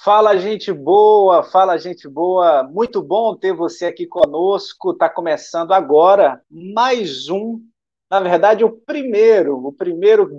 Fala, gente boa, fala, gente boa. Muito bom ter você aqui conosco. Está começando agora mais um, na verdade, o primeiro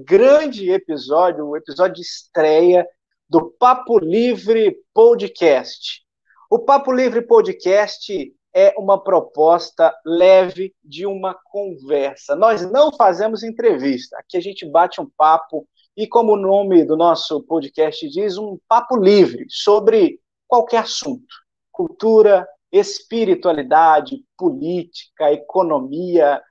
grande episódio, o episódio de estreia do Papo Livre Podcast. O Papo Livre Podcast é uma proposta leve de uma conversa. Nós não fazemos entrevista, aqui a gente bate um papo e, como o nome do nosso podcast diz, um papo livre sobre qualquer assunto: cultura, espiritualidade, política, economia,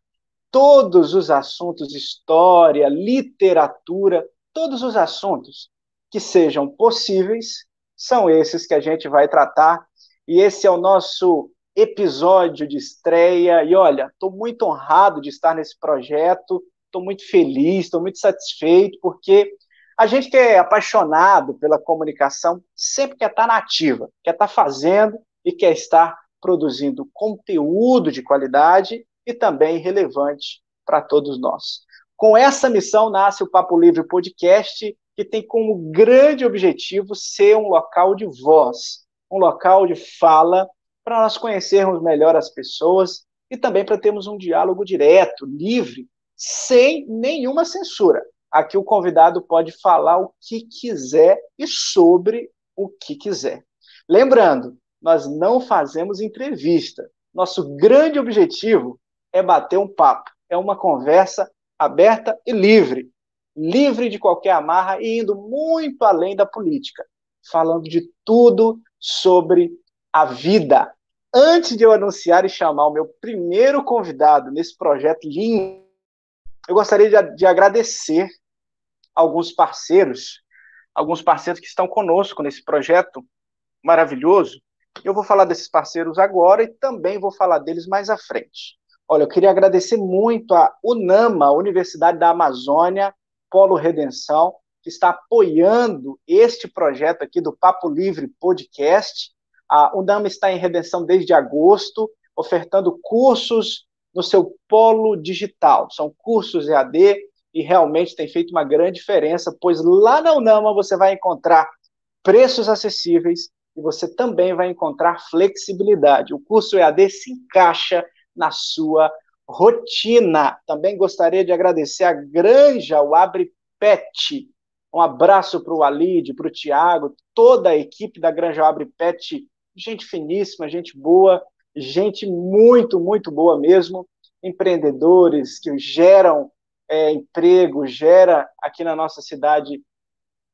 todos os assuntos, história, literatura, todos os assuntos que sejam possíveis, são esses que a gente vai tratar. E esse é o nosso episódio de estreia. E olha, estou muito honrado de estar nesse projeto, estou muito feliz, estou muito satisfeito, porque a gente que é apaixonado pela comunicação sempre quer estar na ativa, quer estar fazendo e quer estar produzindo conteúdo de qualidade e também relevante para todos nós. Com essa missão nasce o Papo Livre Podcast, que tem como grande objetivo ser um local de voz, um local de fala, para nós conhecermos melhor as pessoas e também para termos um diálogo direto, livre, sem nenhuma censura. Aqui o convidado pode falar o que quiser e sobre o que quiser. Lembrando, nós não fazemos entrevista. Nosso grande objetivo é bater um papo, é uma conversa aberta e livre, livre de qualquer amarra e indo muito além da política, falando de tudo sobre a vida. Antes de eu anunciar e chamar o meu primeiro convidado nesse projeto lindo, eu gostaria de agradecer alguns parceiros que estão conosco nesse projeto maravilhoso. Eu vou falar desses parceiros agora e também vou falar deles mais à frente. Olha, eu queria agradecer muito a UNAMA, Universidade da Amazônia, Polo Redenção, que está apoiando este projeto aqui do Papo Livre Podcast. A UNAMA está em Redenção desde agosto, ofertando cursos no seu polo digital. São cursos EAD e realmente tem feito uma grande diferença, pois lá na UNAMA você vai encontrar preços acessíveis e você também vai encontrar flexibilidade. O curso EAD se encaixa na sua rotina. Também gostaria de agradecer a Granja, o Abre Pet. Um abraço para o Walid, para o Tiago, toda a equipe da Granja Abre Pet, gente finíssima, gente boa, gente muito, muito boa mesmo, empreendedores que geram emprego, gera aqui na nossa cidade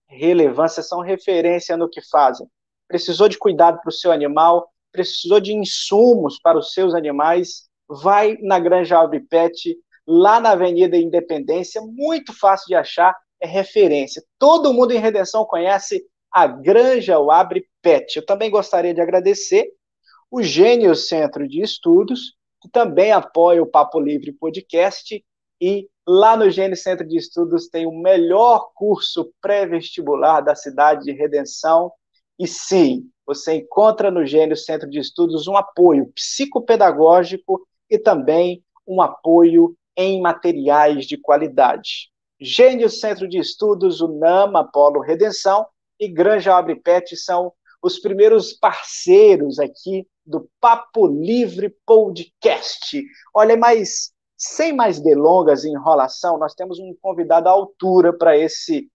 relevância, são referência no que fazem. Precisou de cuidado para o seu animal, precisou de insumos para os seus animais, vai na Granja Abre Pet, lá na Avenida Independência, muito fácil de achar, é referência. Todo mundo em Redenção conhece a Granja Abre Pet. Eu também gostaria de agradecer o Gênio Centro de Estudos, que também apoia o Papo Livre Podcast, e lá no Gênio Centro de Estudos tem o melhor curso pré-vestibular da cidade de Redenção. E sim, você encontra no Gênio Centro de Estudos um apoio psicopedagógico e também um apoio em materiais de qualidade. Gênio Centro de Estudos, UNAMA, Polo Redenção e Granja Abre Pet são os primeiros parceiros aqui do Papo Livre Podcast. Olha, mas sem mais delongas e enrolação, nós temos um convidado à altura para esse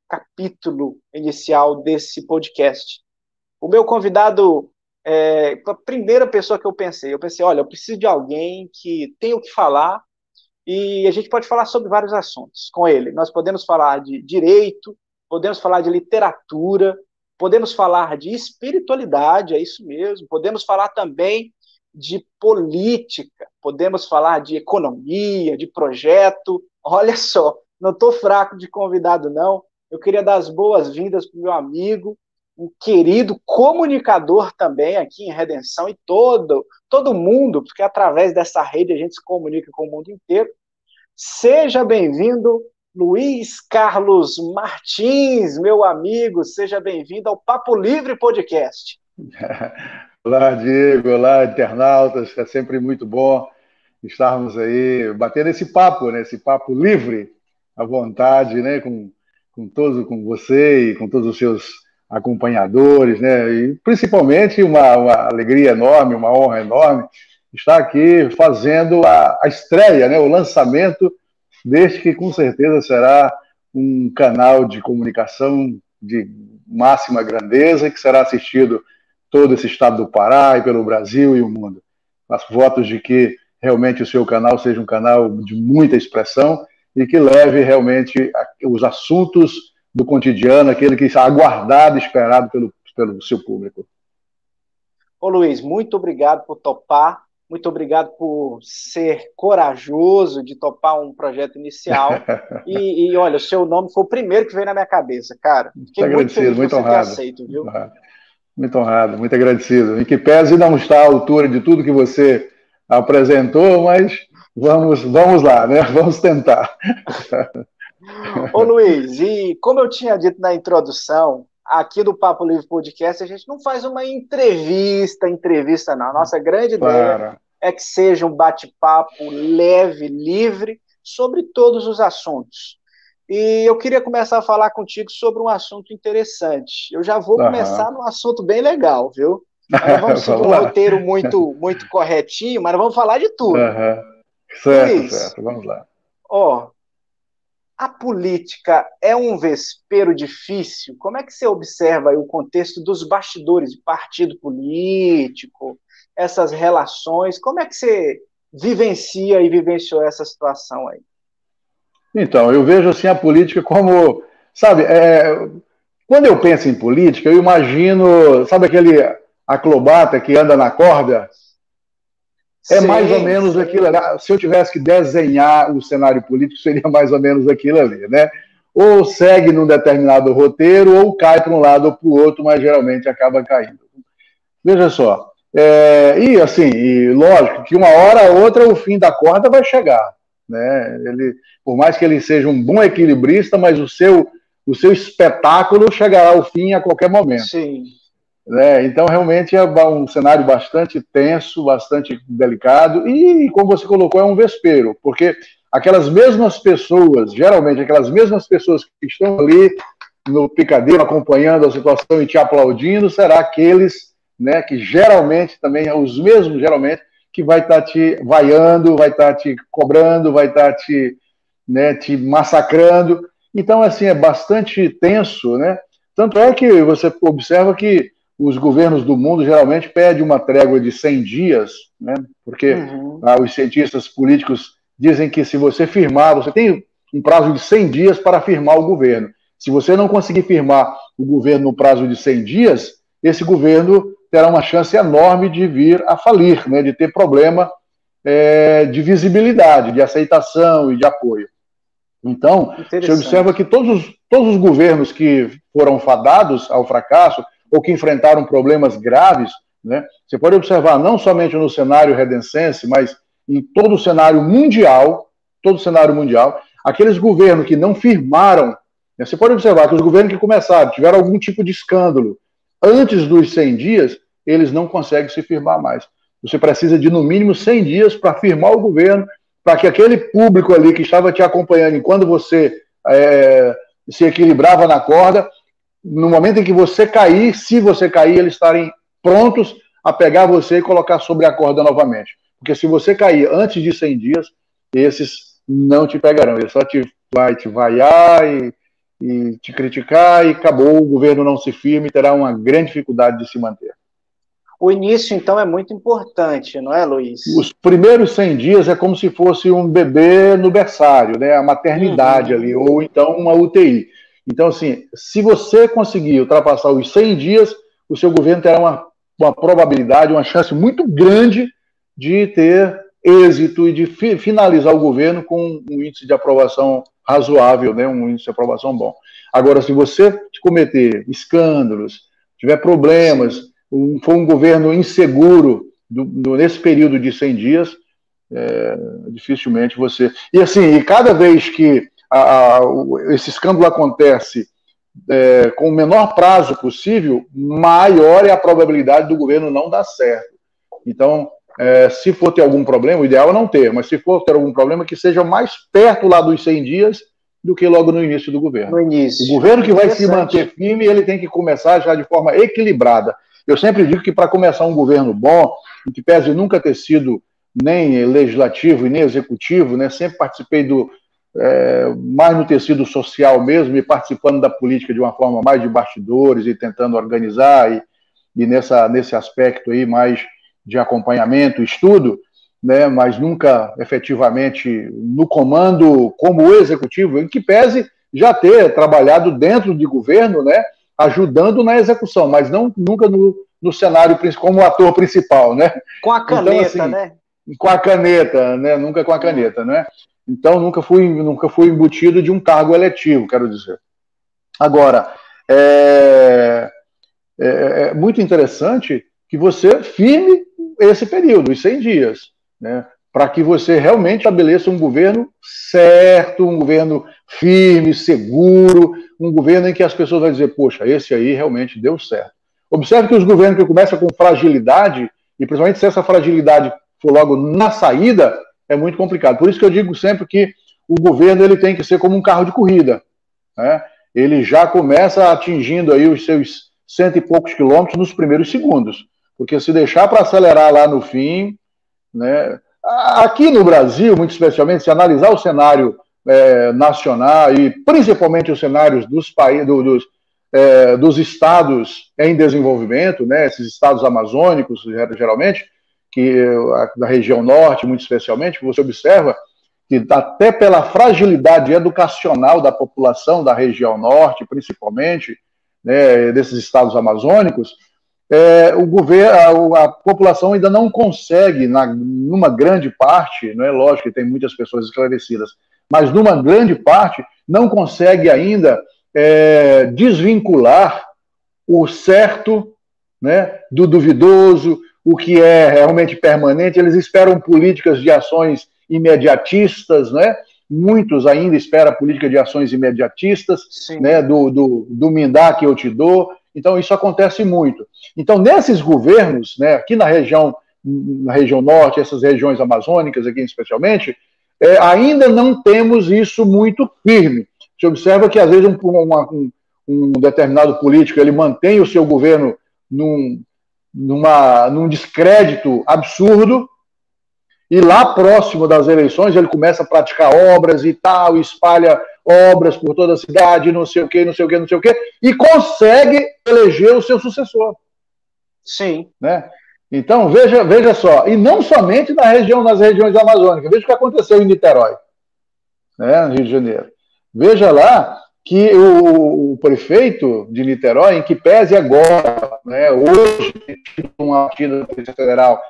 capítulo inicial desse podcast. O meu convidado, a primeira pessoa que eu pensei, olha, eu preciso de alguém que tenha o que falar e a gente pode falar sobre vários assuntos com ele. Nós podemos falar de direito, podemos falar de literatura, podemos falar de espiritualidade, é isso mesmo, podemos falar também de política, podemos falar de economia, de projeto. Olha só, não estou fraco de convidado, não. Eu queria dar as boas-vindas para o meu amigo, um querido comunicador também aqui em Redenção e todo mundo, porque através dessa rede a gente se comunica com o mundo inteiro. Seja bem-vindo, Luiz Carlos Martins, meu amigo, seja bem-vindo ao Papo Livre Podcast. Olá, Diego, olá, internautas, é sempre muito bom estarmos aí batendo esse papo, né? Esse papo livre, à vontade, né? Com com você e com todos os seus acompanhadores, né? E principalmente uma alegria enorme, uma honra enorme estar aqui fazendo a estreia, né? O lançamento deste que com certeza será um canal de comunicação de máxima grandeza que será assistido todo esse estado do Pará e pelo Brasil e o mundo. Faço votos de que realmente o seu canal seja um canal de muita expressão e que leve realmente os assuntos do cotidiano, aquele que está aguardado e esperado pelo seu público. Ô Luiz, muito obrigado por topar, muito obrigado por ser corajoso de topar um projeto inicial. E olha, o seu nome foi o primeiro que veio na minha cabeça, cara. Fiquei muito feliz de você ter aceito, viu? Muito honrado, muito agradecido. Em que pese não está à altura de tudo que você apresentou, mas vamos lá, né? Vamos tentar. Ô Luiz, e como eu tinha dito na introdução, aqui do Papo Livre Podcast, a gente não faz uma entrevista não. A nossa grande ideia é que seja um bate-papo leve, livre, sobre todos os assuntos. E eu queria começar a falar contigo sobre um assunto interessante. Eu já vou começar num assunto bem legal, viu? Nós não vamos seguir um roteiro muito corretinho, mas nós vamos falar de tudo. Certo, Luiz, certo, vamos lá. A política é um vespeiro difícil? Como é que você observa aí o contexto dos bastidores de partido político, essas relações? Como é que você vivencia e vivenciou essa situação aí? Então, eu vejo assim a política como, sabe, quando eu penso em política, eu imagino, sabe aquele acrobata que anda na corda? É mais ou menos aquilo ali. Se eu tivesse que desenhar o cenário político, seria mais ou menos aquilo ali, né? Ou segue num determinado roteiro, ou cai para um lado ou para o outro, mas geralmente acaba caindo. Veja só. E assim, lógico que uma hora ou outra o fim da corda vai chegar, né? Por mais que ele seja um bom equilibrista, mas o seu espetáculo chegará ao fim a qualquer momento. Sim. Então, realmente é um cenário bastante tenso, bastante delicado, e, como você colocou, é um vespeiro, porque aquelas mesmas pessoas, geralmente aquelas mesmas pessoas que estão ali no picadeiro acompanhando a situação e te aplaudindo, será aqueles, né, que geralmente também é os mesmos, geralmente, que vai estar te vaiando, vai estar te cobrando, vai estar te massacrando. Então, assim, é bastante tenso, né? Tanto é que você observa que os governos do mundo geralmente pedem uma trégua de 100 dias, né? Porque os cientistas políticos dizem que se você firmar, você tem um prazo de 100 dias para firmar o governo. Se você não conseguir firmar o governo no prazo de 100 dias, esse governo terá uma chance enorme de vir a falir, né? De ter problema de visibilidade, de aceitação e de apoio. Então, você observa que todos os governos que foram fadados ao fracasso, ou que enfrentaram problemas graves, né? Você pode observar não somente no cenário redencense, mas em todo o cenário mundial, aqueles governos que não firmaram, né? Você pode observar que os governos que começaram, tiveram algum tipo de escândalo, antes dos 100 dias, eles não conseguem se firmar mais. Você precisa de, no mínimo, 100 dias para firmar o governo, para que aquele público ali que estava te acompanhando enquanto você se equilibrava na corda, no momento em que você cair, se você cair, eles estarem prontos a pegar você e colocar sobre a corda novamente. Porque se você cair antes de 100 dias, esses não te pegarão. Eles só vai te vaiar e te criticar e acabou, o governo não se firme e terá uma grande dificuldade de se manter. O início, então, é muito importante, não é, Luiz? Os primeiros 100 dias é como se fosse um bebê no berçário, né? A maternidade ali, ou então uma UTI. Então, assim, se você conseguir ultrapassar os 100 dias, o seu governo terá uma probabilidade, uma chance muito grande de ter êxito e de finalizar o governo com um índice de aprovação razoável, né? Um índice de aprovação bom. Agora, se você cometer escândalos, tiver problemas, for um governo inseguro nesse período de 100 dias, dificilmente você... E assim, cada vez que esse escândalo acontece com o menor prazo possível, maior é a probabilidade do governo não dar certo. Então, se for ter algum problema, o ideal é não ter, mas se for ter algum problema, que seja mais perto lá dos 100 dias do que logo no início do governo. No início. O governo que vai se manter firme, ele tem que começar já de forma equilibrada. Eu sempre digo que para começar um governo bom, em que pese nunca ter sido nem legislativo e nem executivo, né, sempre participei mais no tecido social mesmo, e participando da política de uma forma mais de bastidores e tentando organizar, e nesse aspecto aí mais de acompanhamento, estudo, né, mas nunca efetivamente no comando como executivo, em que pese já ter trabalhado dentro de governo, né, ajudando na execução, mas nunca no cenário como ator principal, né? Com a caneta, então, assim, né? Com a caneta, né? Nunca com a caneta, né? Então nunca fui embutido de um cargo eletivo, quero dizer. Agora, é muito interessante que você firme esse período, os 100 dias, né? Para que você realmente estabeleça um governo certo, um governo firme, seguro, um governo em que as pessoas vão dizer, poxa, esse aí realmente deu certo. Observe que os governos que começam com fragilidade, e principalmente se essa fragilidade for logo na saída, é muito complicado. Por isso que eu digo sempre que o governo ele tem que ser como um carro de corrida, né? Ele já começa atingindo aí os seus 100 e poucos quilômetros nos primeiros segundos, porque se deixar para acelerar lá no fim, né? Aqui no Brasil, muito especialmente, se analisar o cenário nacional e principalmente os cenários dos estados em desenvolvimento, né? Esses estados amazônicos, geralmente, da região norte, muito especialmente, você observa que até pela fragilidade educacional da população da região norte, principalmente, né, desses estados amazônicos, a população ainda não consegue, numa grande parte, não é lógico que tem muitas pessoas esclarecidas, mas numa grande parte não consegue ainda desvincular o certo, né, do duvidoso, o que é realmente permanente. Eles esperam políticas de ações imediatistas, né? Muitos ainda esperam política de ações imediatistas, né? Do me dá que eu te dou. Então, isso acontece muito. Então, nesses governos, né, aqui na região norte, essas regiões amazônicas aqui especialmente, ainda não temos isso muito firme. Você observa que, às vezes, um determinado político ele mantém o seu governo num descrédito absurdo, e lá próximo das eleições ele começa a praticar obras e tal, espalha obras por toda a cidade, não sei o quê, e consegue eleger o seu sucessor. Sim. Né? Então, veja só, e não somente nas regiões amazônicas, veja o que aconteceu em Niterói, né, no Rio de Janeiro. Veja lá que o prefeito de Niterói, em que pese agora, né, hoje, uma partida da Polícia Federal,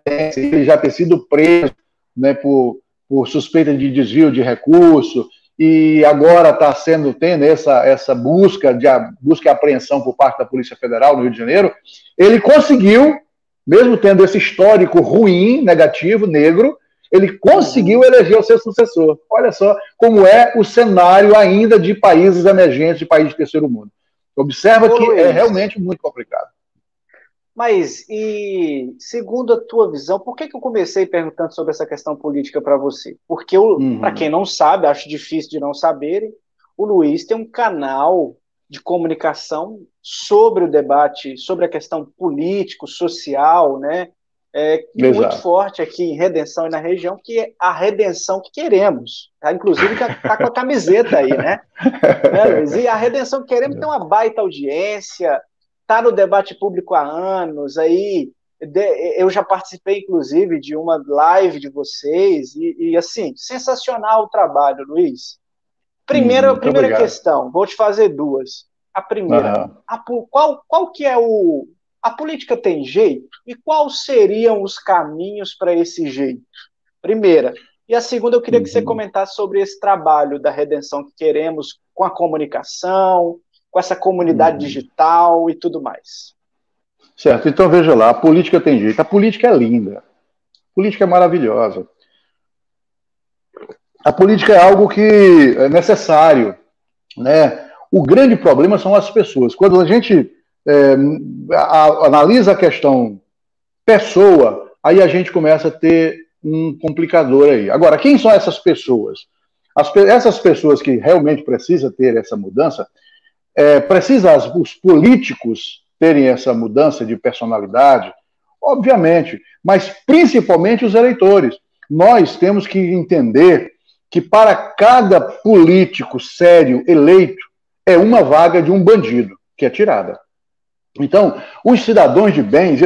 ele já ter sido preso, né, por suspeita de desvio de recurso, e agora está tendo essa busca e apreensão por parte da Polícia Federal no Rio de Janeiro, ele conseguiu, mesmo tendo esse histórico ruim, negativo, negro, ele conseguiu eleger o seu sucessor. Olha só como é o cenário ainda de países emergentes, de países de terceiro mundo. Observa que é realmente muito complicado. Mas, e segundo a tua visão, por que eu comecei perguntando sobre essa questão política para você? Porque, para quem não sabe, acho difícil de não saberem, o Luiz tem um canal de comunicação sobre o debate, sobre a questão político, social, né? Muito forte aqui em Redenção e na região, que é a redenção que queremos. Tá? Inclusive, está com a camiseta aí, né? Luiz? E a redenção que queremos tem uma baita audiência, está no debate público há anos, aí eu já participei, inclusive, de uma live de vocês, e assim, sensacional o trabalho, Luiz. Primeira questão, vou te fazer duas. A primeira, qual que é a política tem jeito? E quais seriam os caminhos para esse jeito? Primeira. E a segunda, eu queria que você comentasse sobre esse trabalho da redenção que queremos com a comunicação, com essa comunidade digital e tudo mais. Certo, então veja lá, a política tem jeito. A política é linda, a política é maravilhosa. A política é algo que é necessário, né? O grande problema são as pessoas. Quando a gente analisa a questão pessoa, aí a gente começa a ter um complicador aí. Agora, quem são essas pessoas? Essas pessoas que realmente precisam ter essa mudança, os políticos terem essa mudança de personalidade, obviamente, mas principalmente os eleitores. Nós temos que entender que para cada político sério eleito é uma vaga de um bandido que é tirada. Então, os cidadãos de bem,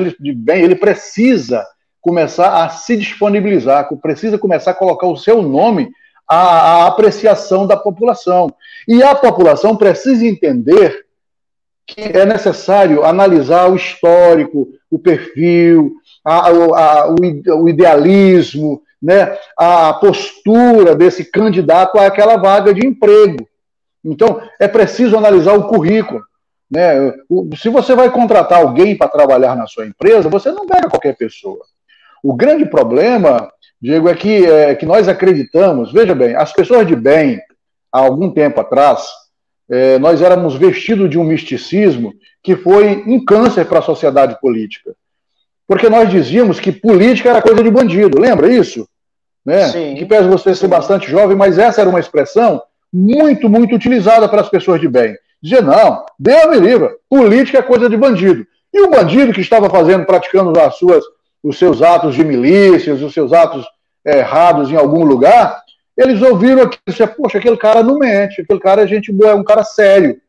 ele precisa começar a se disponibilizar, precisa começar a colocar o seu nome à apreciação da população. E a população precisa entender que é necessário analisar o histórico, o perfil, o idealismo, né, a postura desse candidato àquela vaga de emprego. Então, é preciso analisar o currículo. Né? Se você vai contratar alguém para trabalhar na sua empresa, você não pega qualquer pessoa. O grande problema, Diego, é que nós acreditamos, veja bem, as pessoas de bem, há algum tempo atrás, nós éramos vestidos de um misticismo que foi um câncer para a sociedade política. Porque nós dizíamos que política era coisa de bandido, lembra isso? Né? Sim. Que pese você ser bastante jovem, mas essa era uma expressão muito, muito utilizada pelas pessoas de bem. Dizia, não, Deus me livre, política é coisa de bandido. E o bandido que estava praticando os seus atos de milícias, os seus atos errados em algum lugar, eles ouviram aquilo e disseram, poxa, aquele cara não mente, aquele cara é gente boa, é um cara sério.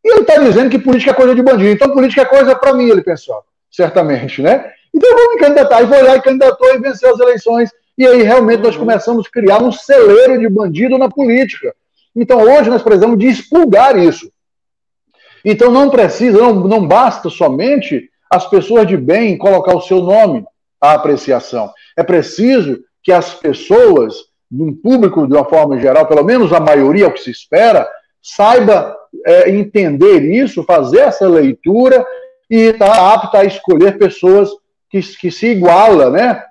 E ele está dizendo que política é coisa de bandido, então política é coisa para mim, ele pensou, certamente, né? Então eu vou me candidatar, e foi lá e candidatou e venceu as eleições, e aí realmente nós começamos a criar um celeiro de bandido na política. Então hoje nós precisamos de expurgar isso. Então não basta somente as pessoas de bem colocar o seu nome à apreciação. É preciso que as pessoas, num público de uma forma geral, pelo menos a maioria, o que se espera, saiba entender isso, fazer essa leitura e estar apta a escolher pessoas que se igualam, né?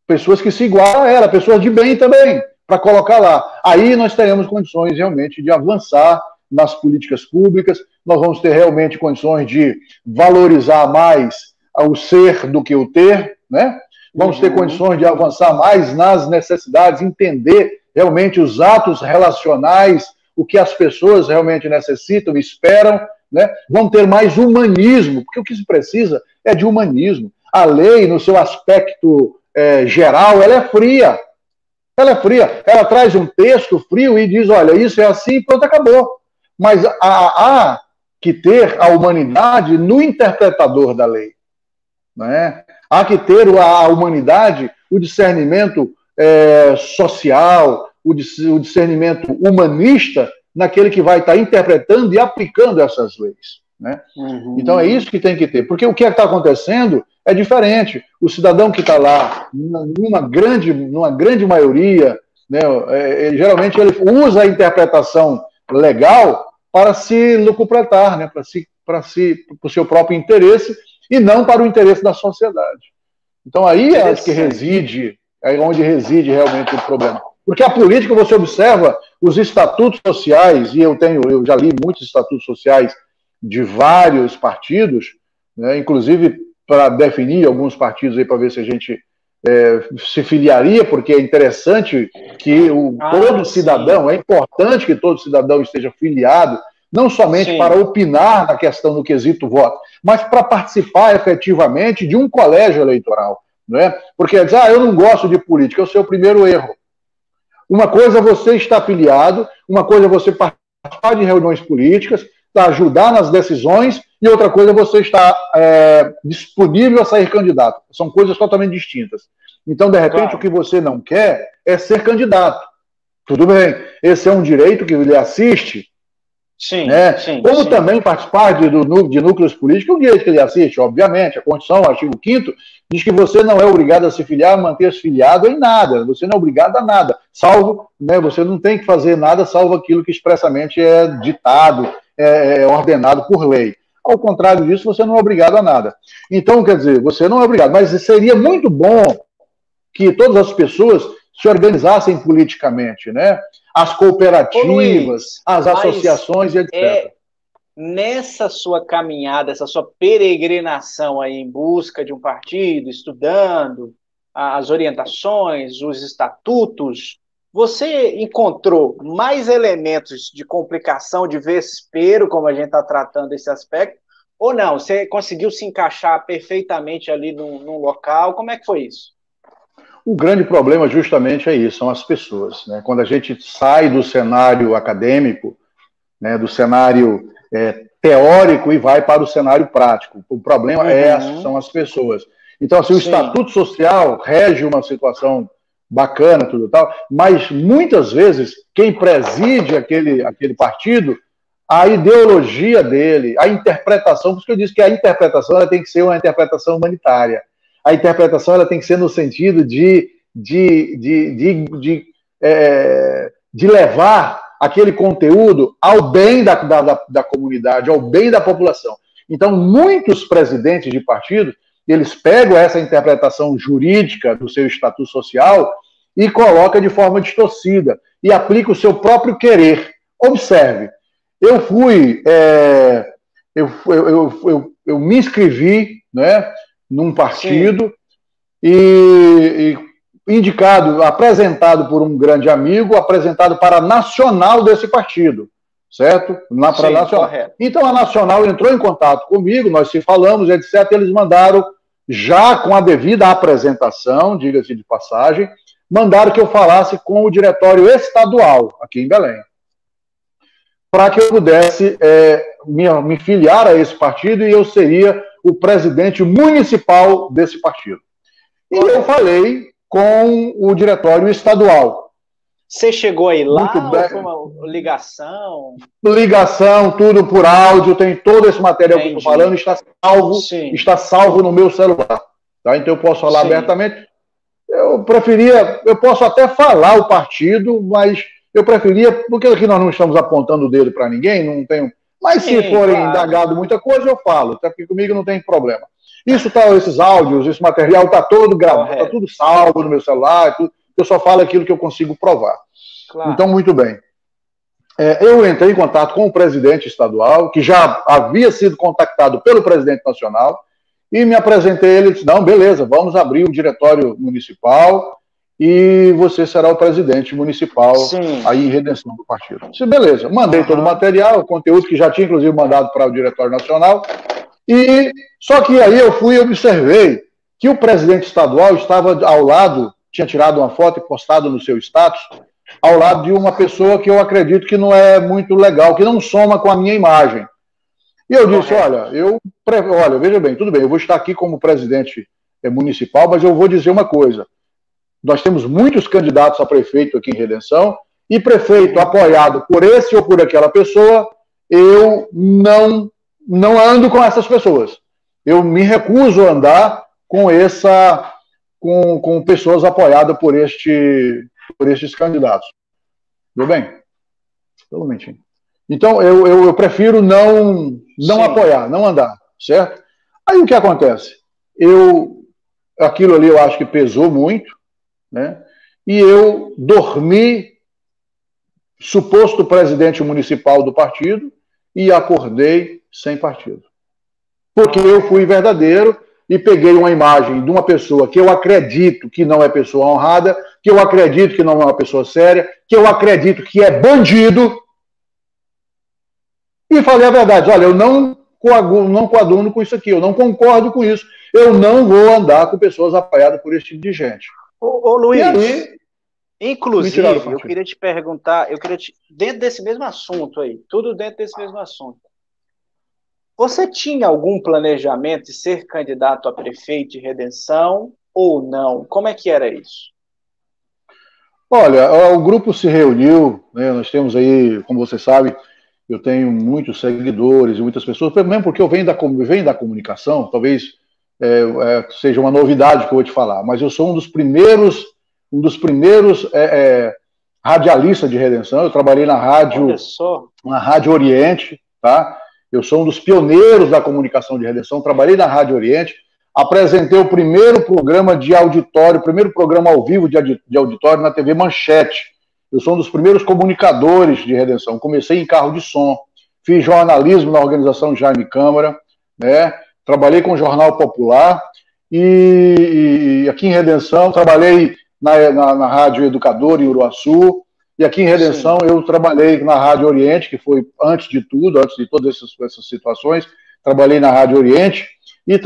Pessoas que se igualam a ela, pessoas de bem também, para colocar lá. Aí nós teremos condições realmente de avançar nas políticas públicas, nós vamos ter realmente condições de valorizar mais o ser do que o ter, né? Vamos ter condições de avançar mais nas necessidades, entender realmente os atos relacionais, o que as pessoas realmente necessitam, esperam, né? Vamos ter mais humanismo, porque o que se precisa é de humanismo. A lei, no seu aspecto geral, ela é fria. Ela é fria. Ela traz um texto frio e diz, olha, isso é assim e pronto, acabou. Mas há que ter a humanidade no interpretador da lei. Né? Há que ter a humanidade, o discernimento social, o discernimento humanista naquele que vai estar interpretando e aplicando essas leis. Né? Então é isso que tem que ter. Porque o que está acontecendo é diferente. O cidadão que está lá, numa grande maioria, né, geralmente ele usa a interpretação legal para se lucupletar, né, para o seu próprio interesse e não para o interesse da sociedade. Então aí é onde reside realmente o problema. Porque a política, você observa os estatutos sociais, e eu já li muitos estatutos sociais de vários partidos, né, inclusive para definir alguns partidos aí para ver se a gente se filiaria, porque é interessante que todo cidadão, é importante que todo cidadão esteja filiado, não somente para opinar na questão do quesito voto, mas para participar efetivamente de um colégio eleitoral. Né? Porque diz, eu não gosto de política, é o seu primeiro erro. Uma coisa é você estar afiliado, uma coisa é você participar de reuniões políticas, ajudar nas decisões, e outra coisa é você estar disponível a sair candidato. São coisas totalmente distintas. Então, de repente, o que você não quer é ser candidato. Tudo bem, esse é um direito que lhe assiste. Sim, né? Como também participar de núcleos políticos, é um direito que lhe assiste, obviamente. A Constituição, o artigo 5º, diz que você não é obrigado a se filiar, manter-se filiado em nada. Você não é obrigado a nada. Salvo, né, você não tem que fazer nada, salvo aquilo que expressamente é ditado, ordenado por lei. Ao contrário disso, você não é obrigado a nada. Então, quer dizer, você não é obrigado. Mas seria muito bom que todas as pessoas se organizassem politicamente, né? As cooperativas, as associações e etc. Nessa sua caminhada, essa sua peregrinação aí em busca de um partido, estudando as orientações, os estatutos, Você encontrou mais elementos de complicação, de vespeiro, como a gente está tratando esse aspecto, ou não? Você conseguiu se encaixar perfeitamente ali num local? Como é que foi isso? O grande problema justamente é isso, são as pessoas, né? Quando a gente sai do cenário acadêmico, né, do cenário teórico e vai para o cenário prático. O problema são as pessoas. Então, assim, o Estatuto Social rege uma situação bacana, tudo tal, mas muitas vezes quem preside aquele partido, a ideologia dele, a interpretação, por isso que eu disse que a interpretação ela tem que ser uma interpretação humanitária. A interpretação ela tem que ser no sentido de levar aquele conteúdo ao bem da comunidade, ao bem da população. Então, muitos presidentes de partidos, eles pegam essa interpretação jurídica do seu estatuto social e colocam de forma distorcida e aplicam o seu próprio querer. Observe, eu me inscrevi, né, num partido e indicado, apresentado por um grande amigo, apresentado para a nacional desse partido, certo? Para nacional. Correto. Então a nacional entrou em contato comigo, nós se falamos, etc. Eles mandaram, já com a devida apresentação, diga-se de passagem, mandaram que eu falasse com o diretório estadual aqui em Belém, para que eu pudesse me filiar a esse partido e eu seria o presidente municipal desse partido. E eu falei com o diretório estadual. Você chegou aí lá ou foi uma ligação? Ligação, tudo por áudio, tem todo esse material que eu estou falando, está salvo no meu celular. Tá? Então eu posso falar abertamente. Eu posso até falar o partido, mas eu preferia, porque aqui nós não estamos apontando o dedo para ninguém, não tenho. Mas se forem indagado muita coisa, eu falo, até porque comigo não tem problema. Esses áudios, esse material está todo gravado, está tudo salvo no meu celular, tudo, eu só falo aquilo que eu consigo provar. Claro. Então, muito bem. Eu entrei em contato com o presidente estadual, que já havia sido contactado pelo presidente nacional, e me apresentei a ele e disse, não, beleza, vamos abrir o diretório municipal e você será o presidente municipal aí em Redenção do partido. Eu disse, beleza, mandei todo o material, o conteúdo que já tinha, inclusive, mandado para o diretório nacional. Só que aí eu fui e observei que o presidente estadual estava ao lado, tinha tirado uma foto e postado no seu status, ao lado de uma pessoa que eu acredito que não é muito legal, que não soma com a minha imagem. E eu disse, olha, veja bem, tudo bem, eu vou estar aqui como presidente municipal, mas eu vou dizer uma coisa. Nós temos muitos candidatos a prefeito aqui em Redenção, e prefeito apoiado por esse ou por aquela pessoa, eu não ando com essas pessoas. Eu me recuso a andar com pessoas apoiadas por estes candidatos. Tudo bem? Só um momentinho. Então, eu prefiro não apoiar, não andar, certo? Aí o que acontece? Aquilo ali eu acho que pesou muito, né? E eu dormi, suposto presidente municipal do partido, e acordei sem partido. Porque eu fui verdadeiro e peguei uma imagem de uma pessoa que eu acredito que não é pessoa honrada, que eu acredito que não é uma pessoa séria, que eu acredito que é bandido, e falei a verdade, olha, eu não coaduno com isso aqui, eu não concordo com isso, eu não vou andar com pessoas apoiadas por esse tipo de gente. Ô Luiz, inclusive, eu queria te perguntar, dentro desse mesmo assunto aí, tudo dentro desse mesmo assunto, você tinha algum planejamento de ser candidato a prefeito de Redenção ou não? Como é que era isso? Olha, o grupo se reuniu, né, nós temos aí, como você sabe, eu tenho muitos seguidores e muitas pessoas, mesmo porque eu venho da comunicação, talvez seja uma novidade que eu vou te falar, mas eu sou um dos primeiros radialistas de Redenção. Eu trabalhei na Rádio Oriente, tá? Eu sou um dos pioneiros da comunicação de Redenção, trabalhei na Rádio Oriente, apresentei o primeiro programa de auditório, o primeiro programa ao vivo de auditório na TV Manchete. Eu sou um dos primeiros comunicadores de Redenção. Comecei em carro de som, fiz jornalismo na organização Jaime Câmara, né? Trabalhei com o Jornal Popular e aqui em Redenção trabalhei na Rádio Educador, em Uruaçu, e aqui em Redenção eu trabalhei na Rádio Oriente, que foi antes de tudo, antes de todas essas situações, trabalhei na Rádio Oriente, e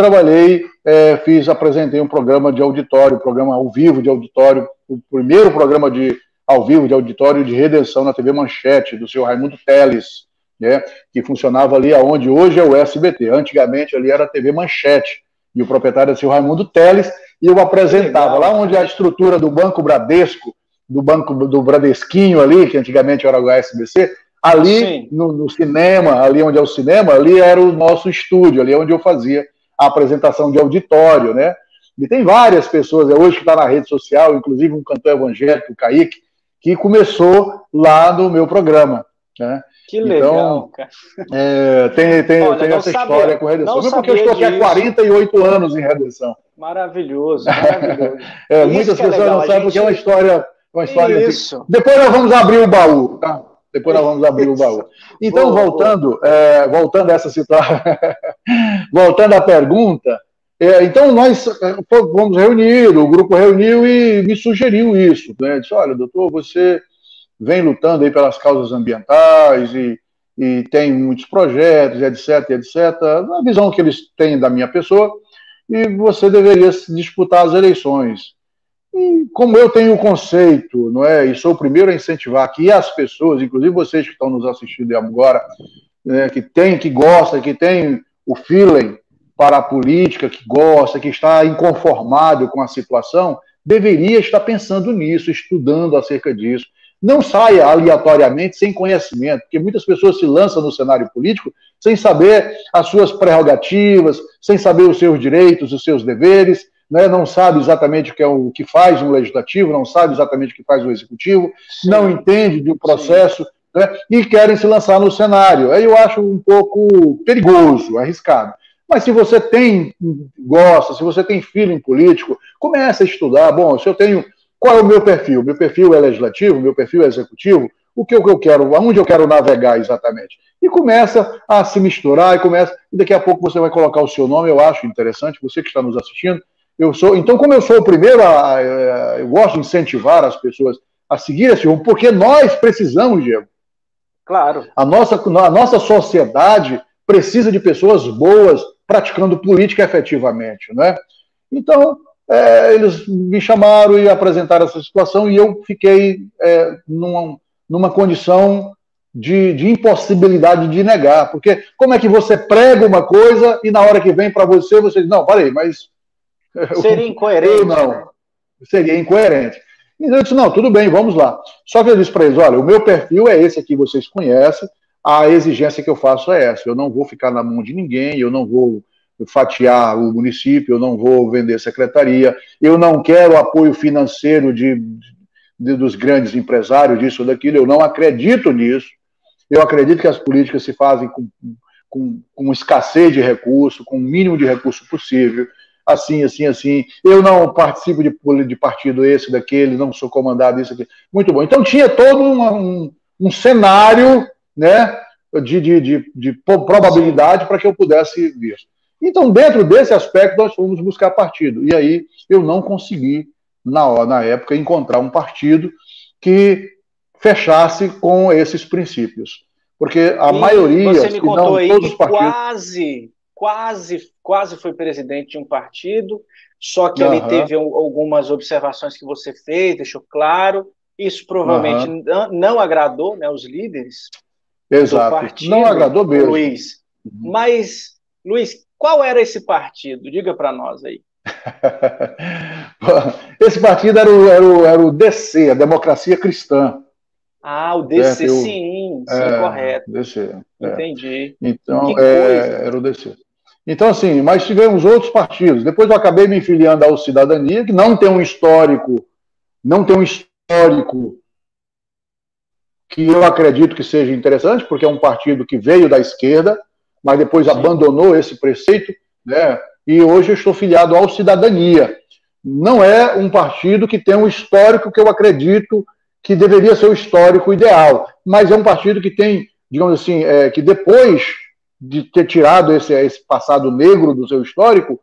apresentei um programa de auditório, programa ao vivo de auditório, o primeiro programa ao vivo de auditório de Redenção na TV Manchete, do senhor Raimundo Teles, né, que funcionava ali onde hoje é o SBT. Antigamente ali era a TV Manchete, e o proprietário era o senhor Raimundo Teles, e eu apresentava lá onde a estrutura do Banco Bradesco, do Bradesquinho ali, que antigamente era o SBC, ali no cinema, ali onde é o cinema, ali era o nosso estúdio, ali é onde eu fazia a apresentação de auditório, né? E tem várias pessoas, hoje que está na rede social, inclusive um cantor evangélico, o Kaique, que começou lá no meu programa, né? Que legal, cara. Tem essa história com Redenção. Mesmo porque eu estou aqui há 48 anos em Redenção. Maravilhoso, maravilhoso. Muitas pessoas não sabem porque é uma história Isso. Assim. Depois nós vamos abrir o baú, tá? Depois nós vamos abrir o baú. Então, voltando a essa situação, voltando à pergunta, então nós fomos reunir, o grupo reuniu e me sugeriu isso, né? Disse, olha, doutor, você vem lutando aí pelas causas ambientais e tem muitos projetos, etc, etc, a visão que eles têm da minha pessoa, e você deveria disputar as eleições. E como eu tenho o conceito, não é, e sou o primeiro a incentivar que as pessoas, inclusive vocês que estão nos assistindo agora, né, que gosta, que tem o feeling para a política, que gosta, que está inconformado com a situação, deveria estar pensando nisso, estudando acerca disso. Não saia aleatoriamente sem conhecimento, porque muitas pessoas se lançam no cenário político sem saber as suas prerrogativas, sem saber os seus direitos, os seus deveres, né? Não sabe exatamente o que faz um legislativo, não sabe exatamente o que faz o executivo, não entende de um processo, né? E querem se lançar no cenário. Aí eu acho um pouco perigoso, arriscado. Mas se você gosta, se você tem feeling político, comece a estudar. Bom, se eu tenho... Qual é o meu perfil? Meu perfil é legislativo, meu perfil é executivo, o que eu quero, aonde eu quero navegar exatamente? E começa a se misturar, e daqui a pouco você vai colocar o seu nome, eu acho interessante, você que está nos assistindo. Então, como eu sou o primeiro, eu gosto de incentivar as pessoas a seguir esse rumo, porque nós precisamos, Diego. Claro. A nossa sociedade precisa de pessoas boas praticando política efetivamente, né? Então, eles me chamaram e apresentaram essa situação e eu fiquei numa condição de impossibilidade de negar, porque como é que você prega uma coisa e na hora que vem para você diz, não, parei, mas... Seria incoerente. Não, seria incoerente. Então eu disse, não, tudo bem, vamos lá. Só que eu disse para eles, olha, o meu perfil é esse aqui, vocês conhecem, a exigência que eu faço é essa, eu não vou ficar na mão de ninguém, eu não vou fatiar o município, eu não vou vender secretaria, eu não quero apoio financeiro dos grandes empresários, disso ou daquilo, eu não acredito nisso, eu acredito que as políticas se fazem com escassez de recurso, com o mínimo de recurso possível, assim, assim, assim, eu não participo de partido esse, daquele, não sou comandado isso aqui. Muito bom. Então tinha todo um cenário, né, de probabilidade para que eu pudesse vir. Então, dentro desse aspecto, nós fomos buscar partido. E aí eu não consegui, na época, encontrar um partido que fechasse com esses princípios. Porque a maioria, você me contou aí todos os partidos... quase foi presidente de um partido, só que ali teve algumas observações que você fez, deixou claro, isso provavelmente não agradou, né, os líderes do partido. Não agradou mesmo. Luiz. Mas, Luiz, qual era esse partido? Diga para nós aí. Esse partido era o DC, a Democracia Cristã. Ah, o DC, sim, correto. DC, entendi. Então, era o DC. Então, assim, mas tivemos outros partidos. Depois eu acabei me filiando ao Cidadania, que não tem um histórico que eu acredito que seja interessante, porque é um partido que veio da esquerda, mas depois abandonou esse preceito, né? E hoje eu estou filiado ao Cidadania. Não é um partido que tem um histórico que eu acredito que deveria ser o histórico ideal, mas é um partido que tem, digamos assim, que depois de ter tirado esse passado negro do seu histórico,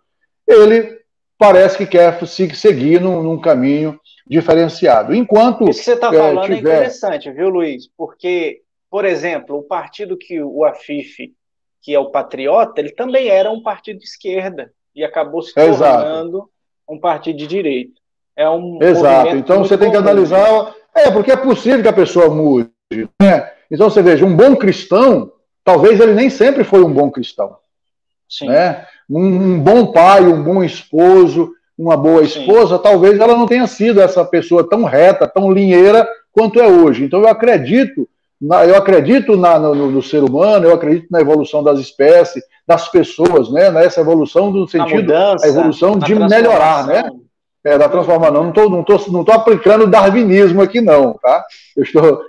ele parece que quer seguir num caminho diferenciado. Enquanto isso que você está falando é interessante, viu, Luiz? Porque, por exemplo, o partido que o Afif, que é o Patriota, ele também era um partido de esquerda e acabou se tornando um partido de direita. É um Exato. Então você tem que analisar. Porque é possível que a pessoa mude, né? Então você veja, um bom cristão, talvez ele nem sempre foi um bom cristão. Sim. Né? Um bom pai, um bom esposo, uma boa esposa, sim, talvez ela não tenha sido essa pessoa tão reta, tão linheira quanto é hoje. Então eu acredito no ser humano, eu acredito na evolução das espécies, das pessoas, né? Nessa evolução no sentido, a evolução de melhorar, né? Da transformação. Não tô aplicando darwinismo aqui, não, tá?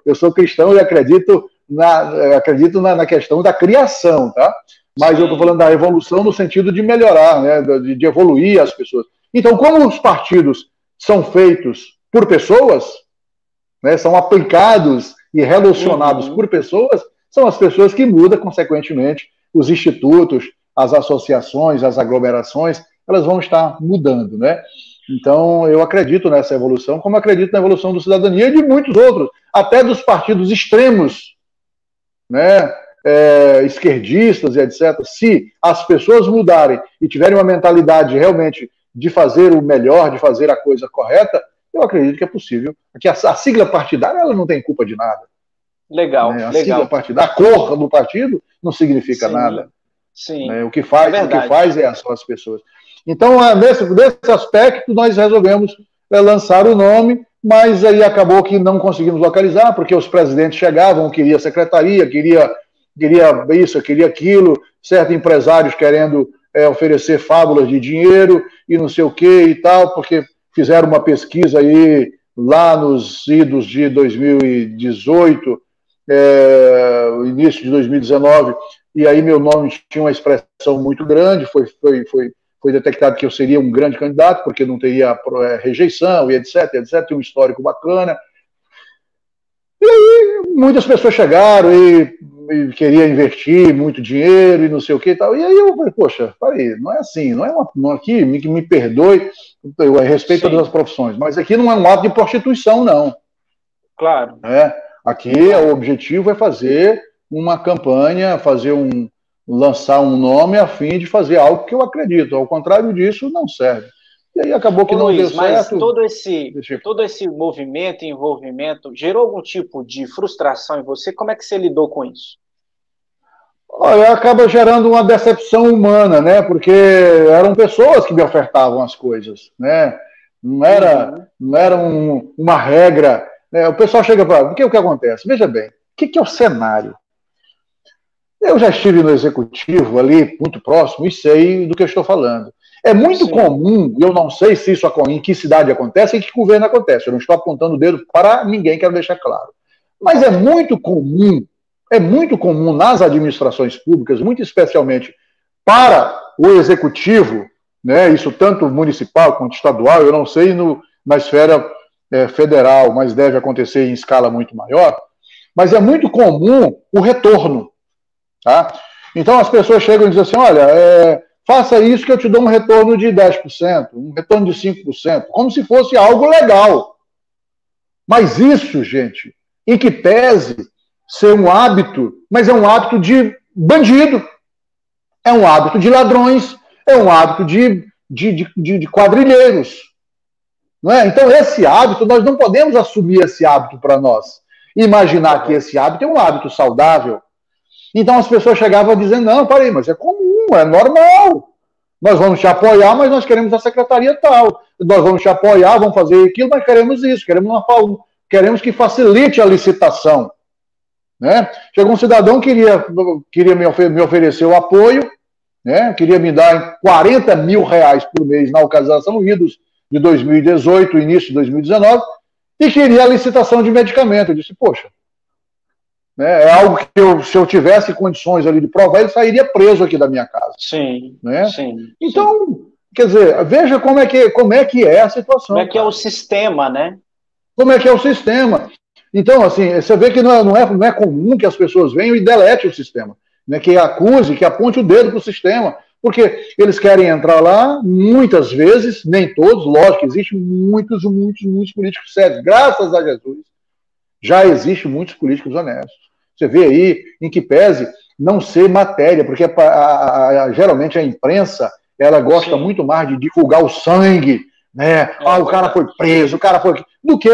Eu sou cristão e acredito na questão da criação, tá? Mas sim, eu estou falando da evolução no sentido de melhorar, né? De evoluir as pessoas. Então, como os partidos são feitos por pessoas, né? São aplicados e relacionados por pessoas, são as pessoas que mudam, consequentemente, os institutos, as associações, as aglomerações, elas vão estar mudando, né? Então, eu acredito nessa evolução, como acredito na evolução do Cidadania e de muitos outros, até dos partidos extremos, né? Esquerdistas e etc. Se as pessoas mudarem e tiverem uma mentalidade realmente de fazer o melhor, de fazer a coisa correta, eu acredito que é possível. Porque a sigla partidária ela não tem culpa de nada. Legal, né? A legal. sigla partidária, a cor do partido não significa nada. Sim. Né? O que faz são as pessoas. Então, nesse aspecto, nós resolvemos lançar o nome, mas aí acabou que não conseguimos localizar, porque os presidentes chegavam, queria secretaria, queria isso, queria aquilo, certos empresários querendo oferecer fábulas de dinheiro e não sei o que e tal, porque fizeram uma pesquisa aí lá nos idos de 2018, início de 2019, e aí meu nome tinha uma expressão muito grande, foi detectado que eu seria um grande candidato, porque não teria rejeição e etc, tinha um histórico bacana. E aí muitas pessoas chegaram e queria investir muito dinheiro e não sei o que e tal. E aí eu falei, poxa, peraí, não é assim, aqui, me perdoe, eu respeito todas as profissões, mas aqui não é um ato de prostituição, não. Claro. Aqui o objetivo é fazer uma campanha, lançar um nome a fim de fazer algo que eu acredito. Ao contrário disso, não serve. E aí acabou que não deu certo. Mas todo esse movimento e envolvimento gerou algum tipo de frustração em você? Como é que você lidou com isso? Olha, acaba gerando uma decepção humana, né? Porque eram pessoas que me ofertavam as coisas, né? Não era uma regra. Né? O pessoal chega para o que acontece? Veja bem, o que é o cenário? Eu já estive no executivo ali, muito próximo, e sei do que eu estou falando. É muito comum, eu não sei se isso em que cidade acontece e em que governo acontece. Eu não estou apontando o dedo para ninguém, quero deixar claro. Mas é muito comum nas administrações públicas, muito especialmente para o executivo, né, isso tanto municipal quanto estadual, eu não sei na esfera federal, mas deve acontecer em escala muito maior, mas é muito comum o retorno. Tá? Então as pessoas chegam e dizem assim, olha, faça isso que eu te dou um retorno de 10%, um retorno de 5%, como se fosse algo legal. Mas isso, gente, em que pese ser um hábito, mas é um hábito de bandido, é um hábito de ladrões, é um hábito de quadrilheiros. Não é? Então esse hábito, nós não podemos assumir esse hábito para nós. Imaginar que esse hábito é um hábito saudável. Então as pessoas chegavam dizendo, não, parei, mas é comum, é normal. Nós vamos te apoiar, mas nós queremos a secretaria tal. Nós vamos te apoiar, vamos fazer aquilo, mas queremos isso, queremos que facilite a licitação. Né? Chegou um cidadão que queria me oferecer o apoio, né? Queria me dar R$40 mil por mês na localização idos de 2018, início de 2019, e queria a licitação de medicamento. Eu disse, poxa, né, é algo que se eu tivesse condições ali de provar, ele sairia preso aqui da minha casa. Sim, né? sim. Então, quer dizer, veja como é que é a situação. Como é que é o sistema, né? Como é que é o sistema. Então, assim, você vê que não é comum que as pessoas venham e deletem o sistema. Né, que acuse, que aponte o dedo para o sistema. Porque eles querem entrar lá, muitas vezes, nem todos, lógico, existem muitos políticos sérios. Graças a Jesus, já existem muitos políticos honestos. Você vê aí, em que pese não ser matéria, porque geralmente a imprensa, ela gosta muito mais de divulgar o sangue, né? O cara foi preso, o cara foi... do que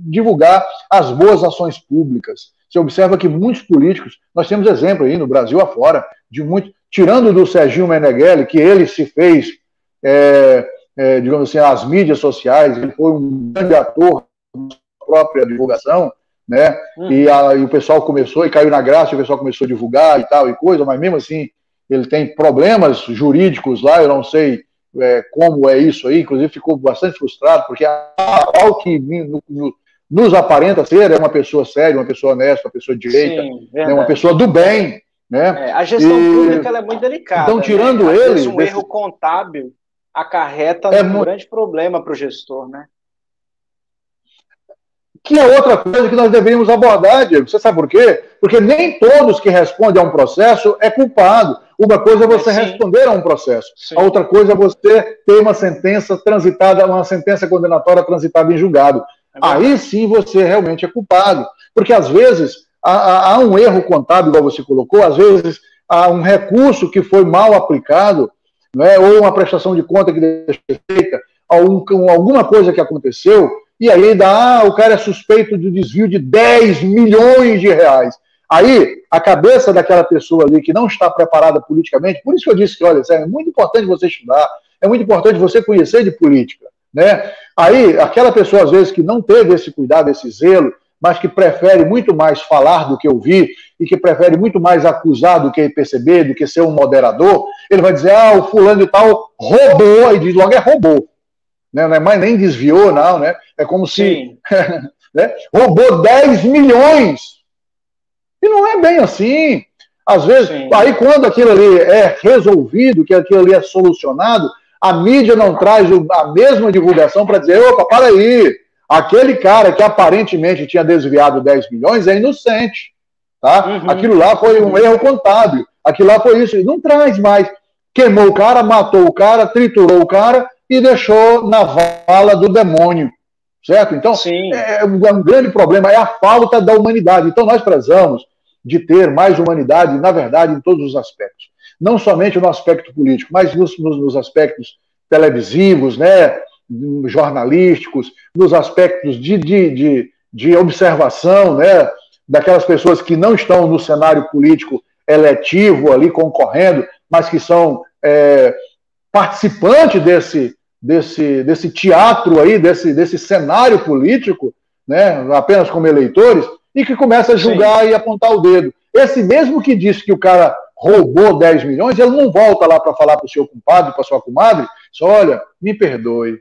divulgar as boas ações públicas. Você observa que muitos políticos, nós temos exemplo aí no Brasil afora, de muito, tirando do Serginho Meneghelli, que ele se fez, digamos assim, às mídias sociais, ele foi um grande ator da própria divulgação, né? E o pessoal começou, e caiu na graça, o pessoal começou a divulgar e tal, e coisa, mas mesmo assim, ele tem problemas jurídicos lá, eu não sei como é isso aí, inclusive ficou bastante frustrado, porque ao que nos aparenta ser, é uma pessoa séria, uma pessoa honesta, uma pessoa de direita, né, uma pessoa do bem. Né? A gestão pública ela é muito delicada. Então, tirando né? ele... um erro contábil acarreta um grande problema para o gestor, né? Que é outra coisa que nós deveríamos abordar, Diego. Você sabe por quê? Porque nem todos que respondem a um processo é culpado. Uma coisa é você responder a um processo. Sim. A outra coisa é você ter uma sentença transitada, uma sentença condenatória transitada em julgado. Aí sim você realmente é culpado. Porque às vezes há um erro contábil, igual você colocou, às vezes há um recurso que foi mal aplicado, né, ou uma prestação de conta que deixou feita, alguma coisa que aconteceu, e aí o cara é suspeito de desvio de 10 milhões de reais. Aí, a cabeça daquela pessoa ali que não está preparada politicamente, por isso que eu disse que, olha, é muito importante você estudar, é muito importante você conhecer de política, né? Aí, aquela pessoa, às vezes, que não teve esse cuidado, esse zelo, mas que prefere muito mais falar do que ouvir, e que prefere muito mais acusar do que perceber, do que ser um moderador, ele vai dizer, o fulano e tal roubou, e diz logo roubou. Né? Não é mais nem desviou, não, né? É como se né? Roubou 10 milhões. E não é bem assim. Às vezes, aí quando aquilo ali é resolvido, que aquilo ali é solucionado, a mídia não traz a mesma divulgação para dizer, opa, para aí, aquele cara que aparentemente tinha desviado 10 milhões é inocente. Tá? Aquilo lá foi um erro contábil. Aquilo lá foi isso. Não traz mais. Queimou o cara, matou o cara, triturou o cara e deixou na vala do demônio. Certo? Então, um grande problema é a falta da humanidade. Então, nós precisamos de ter mais humanidade, na verdade, em todos os aspectos. Não somente no aspecto político, mas nos aspectos televisivos, né, jornalísticos, nos aspectos de observação, né, daquelas pessoas que não estão no cenário político eletivo ali concorrendo, mas que são participantes desse teatro aí, desse cenário político, né, apenas como eleitores, e que começa a julgar e apontar o dedo. Esse mesmo que disse que o cara roubou 10 milhões, ele não volta lá para falar para o seu compadre, para sua comadre, só, olha, me perdoe.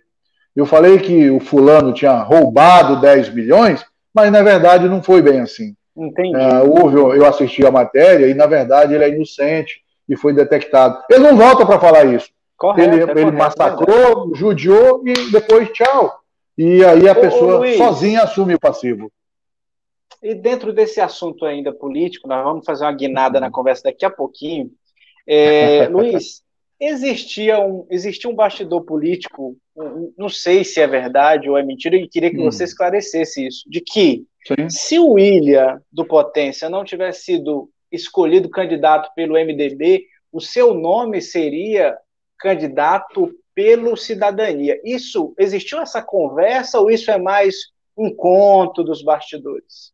Eu falei que o fulano tinha roubado 10 milhões, mas na verdade não foi bem assim. Entendi. Eu assisti a matéria e na verdade ele é inocente e foi detectado. Ele não volta para falar isso. Correto, ele massacrou, judiou e depois tchau. E aí a pessoa Luiz, sozinha assume o passivo. E dentro desse assunto ainda político, nós vamos fazer uma guinada na conversa daqui a pouquinho. Luiz, existia um bastidor político, não sei se é verdade ou é mentira, e queria que você esclarecesse isso, de que se o William do Potência não tivesse sido escolhido candidato pelo MDB, o seu nome seria candidato pelo Cidadania. Existiu essa conversa ou isso é mais um conto dos bastidores?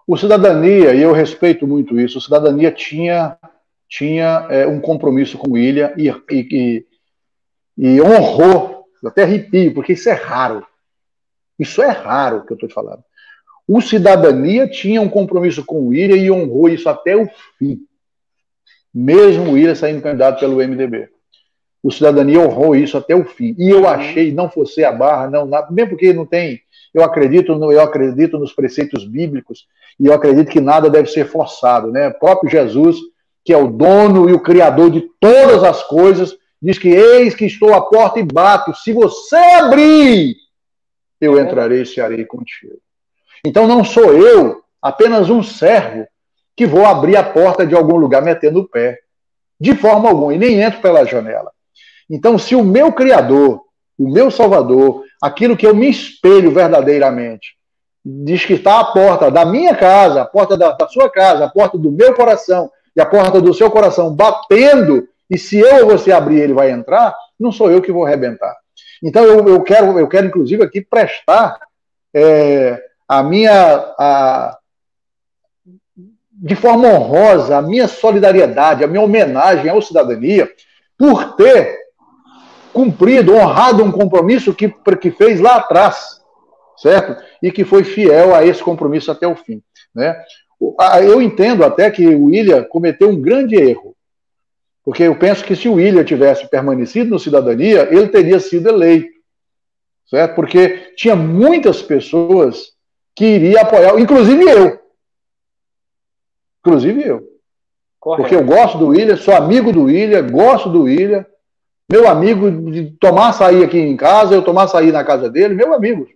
O Cidadania, e eu respeito muito isso, o Cidadania tinha um compromisso com o William e honrou, eu até arrepio, porque isso é raro. Isso é raro que eu estou te falando. O Cidadania tinha um compromisso com o William e honrou isso até o fim. Mesmo o William saindo candidato pelo MDB. O Cidadania honrou isso até o fim. E eu achei, não fosse a barra, não, mesmo porque não tem... Eu acredito nos preceitos bíblicos e eu acredito que nada deve ser forçado, né? O próprio Jesus, que é o dono e o criador de todas as coisas, diz que eis que estou à porta e bato. Se você abrir, eu entrarei e cearei contigo. Então não sou eu, apenas um servo, que vou abrir a porta de algum lugar metendo o pé. de forma alguma, e nem entro pela janela. Então, se o meu Criador, o meu Salvador, aquilo que eu me espelho verdadeiramente, diz que está à porta da minha casa, a porta da sua casa, a porta do meu coração e a porta do seu coração batendo, e se eu ou você abrir, ele vai entrar, não sou eu que vou arrebentar. Então, eu quero inclusive, aqui prestar de forma honrosa, a minha solidariedade, a minha homenagem à cidadania, por ter cumprido, honrado um compromisso que fez lá atrás, certo? E que foi fiel a esse compromisso até o fim, né? Eu entendo até que o William cometeu um grande erro, porque eu penso que se o William tivesse permanecido no Cidadania, ele teria sido eleito, certo? Porque tinha muitas pessoas que iriam apoiar, inclusive eu. Correto. Porque eu gosto do William, sou amigo do William, gosto do William, meu amigo, de tomar açaí aqui em casa, eu tomar açaí na casa dele, meu amigo.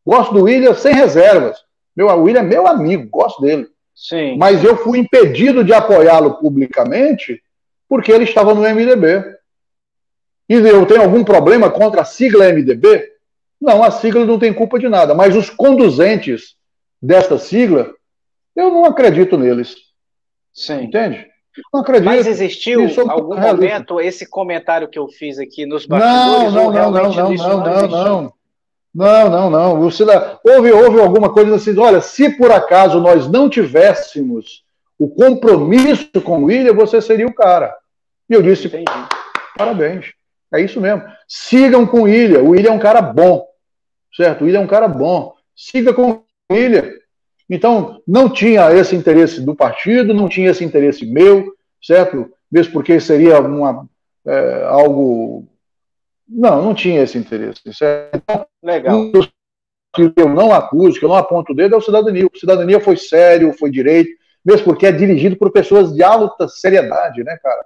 Gosto do William sem reservas. O William é meu amigo, gosto dele. Sim. Mas eu fui impedido de apoiá-lo publicamente porque ele estava no MDB. E eu tenho algum problema contra a sigla MDB? Não, a sigla não tem culpa de nada, mas os conduzentes desta sigla, eu não acredito neles. Sim. Entende? Não acredito. Mas existiu algum momento esse comentário que eu fiz aqui nos bastidores? Não. Houve alguma coisa assim, olha, se por acaso nós não tivéssemos o compromisso com o William, você seria o cara. E eu disse, entendi. Parabéns. É isso mesmo. Sigam com o William é um cara bom, certo? O William é um cara bom. Siga com o William. Então, não tinha esse interesse do partido, não tinha esse interesse meu, certo? Mesmo porque seria algo... Não tinha esse interesse, certo? Então, legal. Que eu não acuso, que eu não aponto o dedo, é o Cidadania. O Cidadania foi sério, foi direito, mesmo porque é dirigido por pessoas de alta seriedade, né, cara?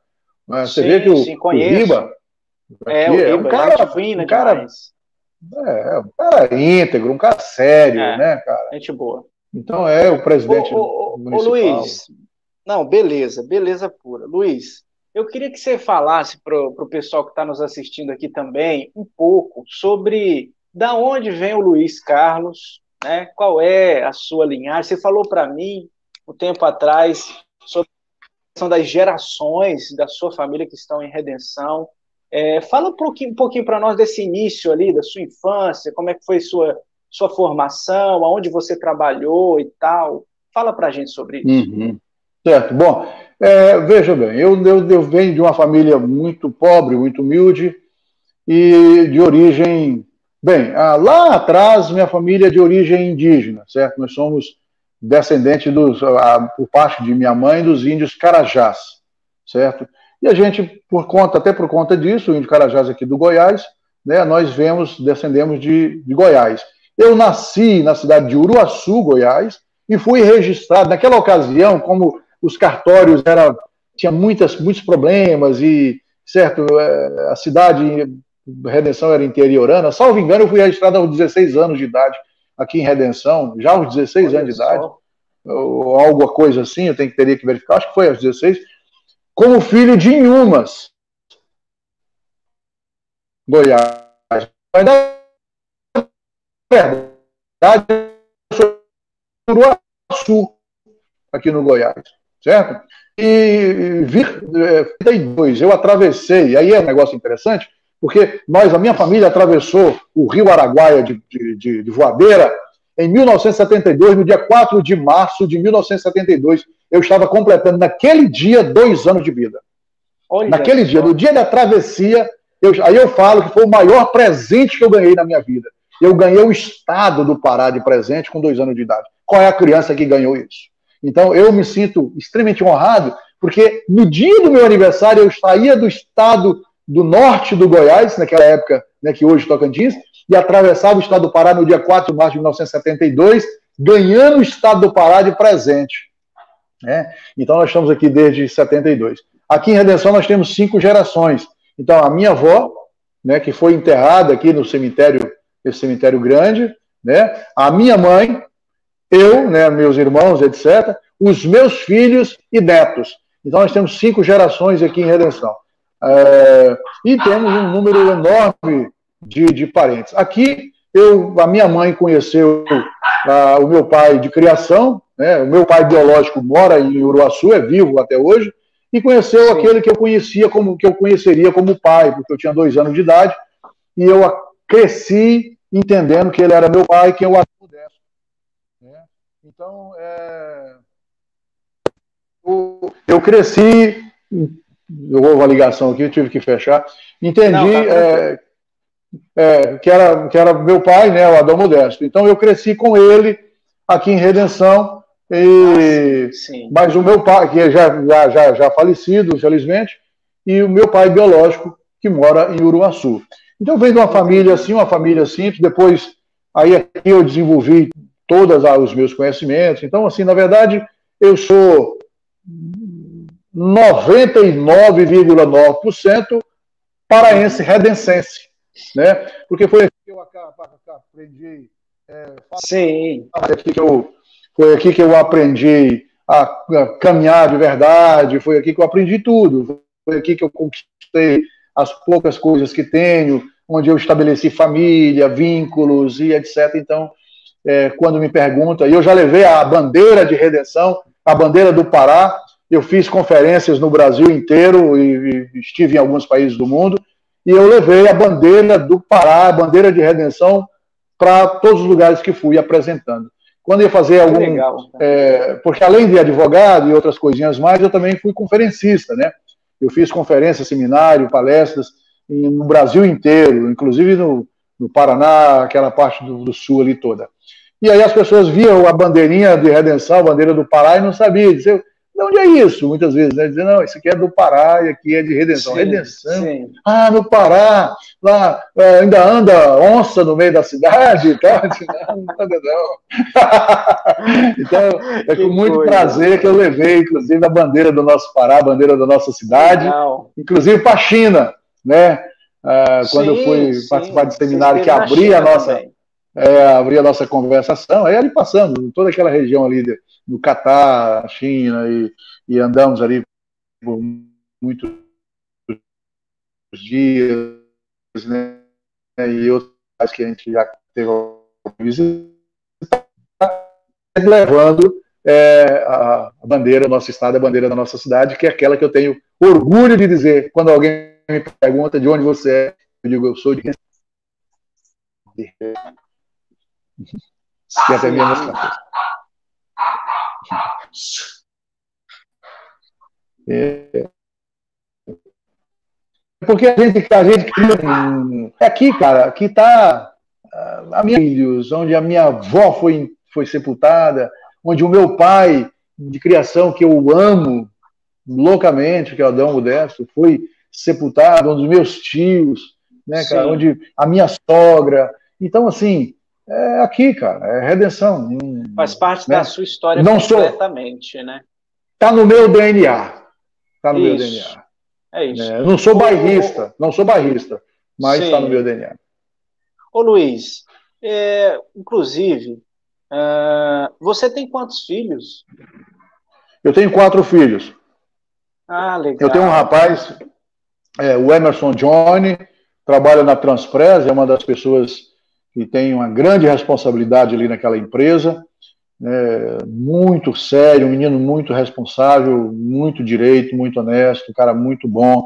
Você vê que o Riba... o cara fina demais. Um cara íntegro, um cara sério, né, cara? Gente boa. Então é o presidente municipal. Luiz, não, beleza pura. Luiz, eu queria que você falasse para o pessoal que está nos assistindo aqui também um pouco sobre da onde vem o Luiz Carlos, né? Qual é a sua linhagem. Você falou para mim um tempo atrás sobre a questão das gerações da sua família que estão em redenção. Fala um pouquinho para nós desse início ali, da sua infância, como é que foi sua formação, aonde você trabalhou e tal. Fala para a gente sobre isso. Uhum. Certo. Bom, veja bem, eu venho de uma família muito pobre, muito humilde e de origem... Bem, lá atrás, minha família é de origem indígena, certo? Nós somos descendentes, por parte de minha mãe, dos índios Carajás, certo? E a gente, até por conta disso, o índio Carajás aqui do Goiás, né, nós descendemos de Goiás. Eu nasci na cidade de Uruaçu, Goiás, e fui registrado. Naquela ocasião, como os cartórios tinha muitos problemas, e certo, a cidade Redenção era interiorana, salvo engano, eu fui registrado aos 16 anos de idade aqui em Redenção, já aos 16 anos de idade, ou alguma coisa assim, teria que verificar, acho que foi aos 16, como filho de Inhumas, Goiás. Mas, na verdade, eu sou de Uruaçu, aqui no Goiás, certo? E eu atravessei, aí é um negócio interessante, porque a minha família atravessou o Rio Araguaia de voadeira em 1972, no dia 4 de março de 1972. Eu estava completando, naquele dia, 2 anos de vida. Olha, naquele dia, no dia da travessia, aí eu falo que foi o maior presente que eu ganhei na minha vida. Eu ganhei o estado do Pará de presente com 2 anos de idade. Qual é a criança que ganhou isso? Então, eu me sinto extremamente honrado, porque no dia do meu aniversário, eu saía do estado do norte do Goiás, naquela época, né, que hoje é Tocantins, e atravessava o estado do Pará no dia 4 de março de 1972, ganhando o estado do Pará de presente. Né? Então, nós estamos aqui desde 72. Aqui em Redenção, nós temos 5 gerações. Então, a minha avó, né, que foi enterrada aqui no cemitério, esse cemitério grande, né, a minha mãe, eu, né, meus irmãos, etc., os meus filhos e netos. Então nós temos 5 gerações aqui em Redenção. E temos um número enorme de parentes. Aqui, a minha mãe conheceu o meu pai de criação, né? O meu pai biológico mora em Uruaçu, é vivo até hoje, e conheceu aquele que eu conheceria como pai, porque eu tinha 2 anos de idade, e eu cresci entendendo que ele era meu pai, que eu o pudesse. Né? Então, eu cresci, eu vou uma ligação aqui, eu tive que fechar, entendi que era meu pai, né, o Adão Modesto. Então eu cresci com ele aqui em Redenção, mas o meu pai, que é já falecido, infelizmente, e o meu pai biológico, que mora em Uruaçu. Então eu venho de uma família assim, uma família simples, depois aí aqui eu desenvolvi todos os meus conhecimentos. Então, assim, na verdade, eu sou 99,9% paraense redencense, né? Porque foi aqui que eu aprendi foi aqui que eu aprendi a caminhar de verdade, foi aqui que eu aprendi tudo, foi aqui que eu conquistei as poucas coisas que tenho, onde eu estabeleci família, vínculos e etc. Então, quando me perguntam, e eu já levei a bandeira de redenção, a bandeira do Pará, eu fiz conferências no Brasil inteiro e estive em alguns países do mundo, e eu levei a bandeira do Pará, a bandeira de redenção, para todos os lugares que fui apresentando. Quando ia fazer algum... porque além de advogado e outras coisinhas mais, eu também fui conferencista, né? Eu fiz conferência, seminário, palestras no Brasil inteiro, inclusive no Paraná, aquela parte do sul ali toda. E aí as pessoas viam a bandeirinha de redenção, a bandeira do Pará, e não sabiam. Diziam, de onde é isso? Muitas vezes, né? Dizendo, não, isso aqui é do Pará e aqui é de redenção. Sim, redenção? Sim. Ah, no Pará, lá ainda anda onça no meio da cidade e tal. Não anda não. Então, é com muito prazer que eu levei, inclusive, a bandeira do nosso Pará, a bandeira da nossa cidade, inclusive para a China, né? Quando eu fui participar de seminário que abria a nossa conversação, aí ali passando, toda aquela região ali do Catar, China, e andamos ali por muitos dias, né? E outros que a gente já teve a visita, levando a bandeira do nosso estado, a bandeira da nossa cidade, que é aquela que eu tenho orgulho de dizer, quando alguém me pergunta de onde você é, eu digo, eu sou de... Que até me emocionou. Porque a gente aqui, cara, aqui está a minha filhos, onde a minha avó foi sepultada, onde o meu pai de criação, que eu amo loucamente, que é o Adão Modesto, foi sepultado, onde os meus tios, né, cara, onde a minha sogra. Então, assim, aqui, cara, é redenção. Faz parte da sua história completamente, né? Está no meu DNA. Está no meu DNA. É isso. Eu não sou bairrista, mas está no meu DNA. Ô Luiz, inclusive, você tem quantos filhos? Eu tenho 4 filhos. Ah, legal. Eu tenho um rapaz, o Emerson Johnny, trabalha na Transpress, é uma das pessoas que tem uma grande responsabilidade ali naquela empresa, muito sério, um menino muito responsável, muito direito, muito honesto, um cara muito bom,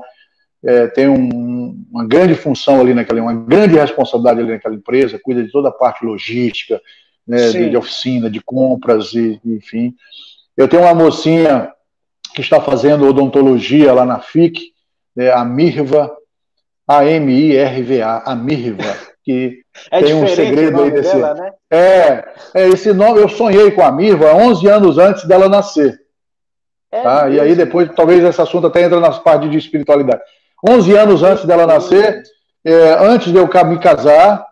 tem uma grande função ali uma grande responsabilidade ali naquela empresa, cuida de toda a parte logística, né, de oficina, de compras, enfim. Eu tenho uma mocinha que está fazendo odontologia lá na FIC, a Mirva, A-M-I-R-V-A, a Mirva, que tem um segredo aí desse... Dela, né? Esse nome, eu sonhei com a Mirva 11 anos antes dela nascer. Tá? E aí depois, talvez esse assunto até entra nas partes de espiritualidade. 11 anos antes dela nascer, antes de eu me casar,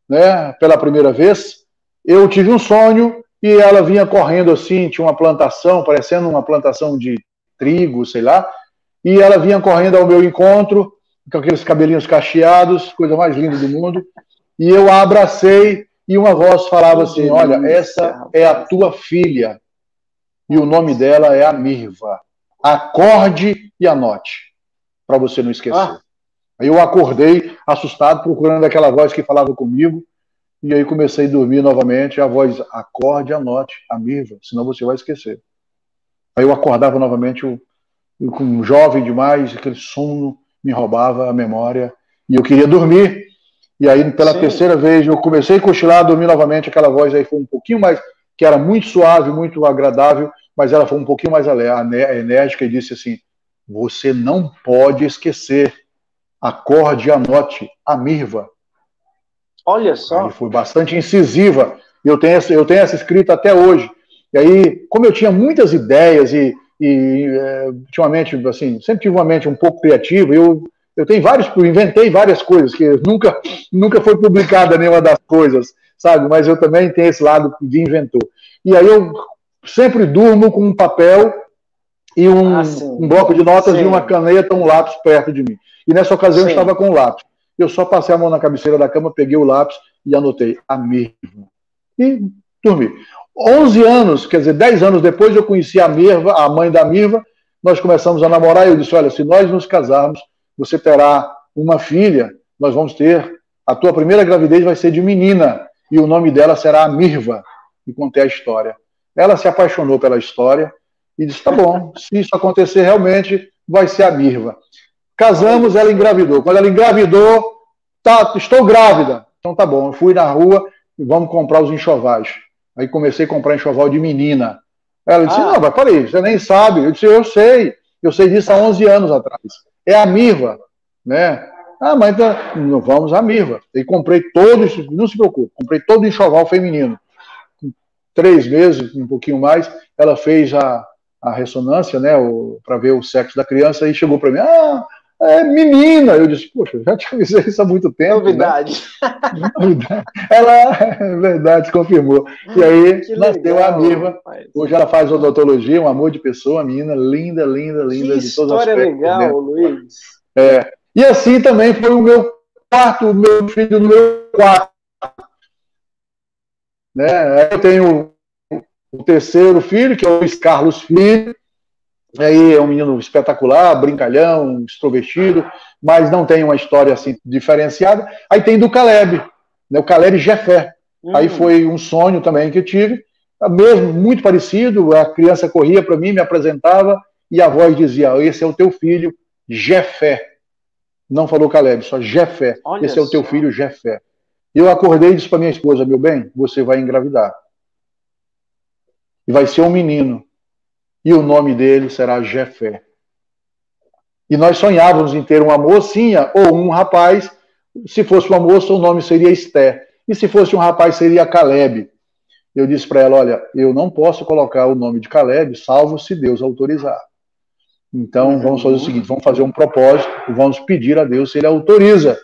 né, pela primeira vez, eu tive um sonho e ela vinha correndo assim, tinha uma plantação, parecendo uma plantação de trigo, sei lá, e ela vinha correndo ao meu encontro, com aqueles cabelinhos cacheados, coisa mais linda do mundo, e eu a abracei e uma voz falava assim, olha, essa é a tua filha, e o nome dela é a Mirva. acorde e anote, para você não esquecer. Aí eu acordei, assustado, procurando aquela voz que falava comigo, e aí comecei a dormir novamente, a voz, acorde e anote, a Mirva, senão você vai esquecer. Aí eu acordava novamente, eu com jovem demais, aquele sono me roubava a memória, e eu queria dormir, e aí pela terceira vez eu comecei a cochilar, dormir novamente, aquela voz aí foi um pouquinho mais, que era muito suave, muito agradável, mas ela foi um pouquinho mais enérgica e disse assim, você não pode esquecer, acorde e anote a Mirva. Olha só. Aí foi bastante incisiva, eu tenho essa escrita até hoje, e aí, como eu tinha muitas ideias e ultimamente, assim, sempre tive uma mente um pouco criativa, eu inventei várias coisas, que nunca foi publicada nenhuma das coisas, sabe? Mas eu também tenho esse lado de inventor. E aí eu sempre durmo com um papel e um bloco de notas e uma caneta, um lápis perto de mim. E nessa ocasião eu estava com o lápis. Eu só passei a mão na cabeceira da cama, peguei o lápis e anotei a Mirva. E dormi. 11 anos, quer dizer, 10 anos depois, eu conheci a Mirva, a mãe da Mirva, nós começamos a namorar e eu disse, olha, se nós nos casarmos, você terá uma filha, nós vamos ter, a tua primeira gravidez vai ser de menina, e o nome dela será a Mirva, e contei a história. Ela se apaixonou pela história e disse, tá bom, se isso acontecer realmente, vai ser a Mirva. Casamos, ela engravidou. Quando ela engravidou, estou grávida. Então tá bom, eu fui na rua e vamos comprar os enxovais. Aí comecei a comprar enxoval de menina. Ela disse, não, mas peraí, você nem sabe. Eu disse, eu sei disso há 11 anos atrás. É a Mirva, né? Mas então, vamos à Mirva. E comprei todos, não se preocupe, comprei todo o enxoval feminino. 3 meses, um pouquinho mais, ela fez a ressonância, né, para ver o sexo da criança, e chegou para mim, é menina. Eu disse, poxa, já te avisei isso há muito tempo. Novidade. Né? Novidade. Ela, é verdade, confirmou. E aí nasceu a Mirva. Hoje ela faz odontologia, um amor de pessoa, uma menina linda, linda, linda. Que de todos os aspectos. História legal, Luiz. E assim também foi o meu filho número 4. Né? Eu tenho o terceiro filho, que é o Luiz Carlos Filho. Aí é um menino espetacular, brincalhão, extrovertido, mas não tem uma história assim diferenciada. Aí tem do Caleb, né, o Caleb Jefé. Aí foi um sonho também que eu tive, mesmo muito parecido, a criança corria para mim, me apresentava, e a voz dizia, esse é o teu filho, Jefé. Não falou Caleb, só Jefé. Olha esse é o teu filho, Jefé. Eu acordei e disse para minha esposa, meu bem, você vai engravidar. E vai ser um menino. E o nome dele será Jefé. E nós sonhávamos em ter uma mocinha ou um rapaz. Se fosse uma moça, o nome seria Esther. E se fosse um rapaz, seria Caleb. Eu disse para ela, olha, eu não posso colocar o nome de Caleb, salvo se Deus autorizar. Então, vamos fazer o seguinte, vamos fazer um propósito, vamos pedir a Deus se ele autoriza.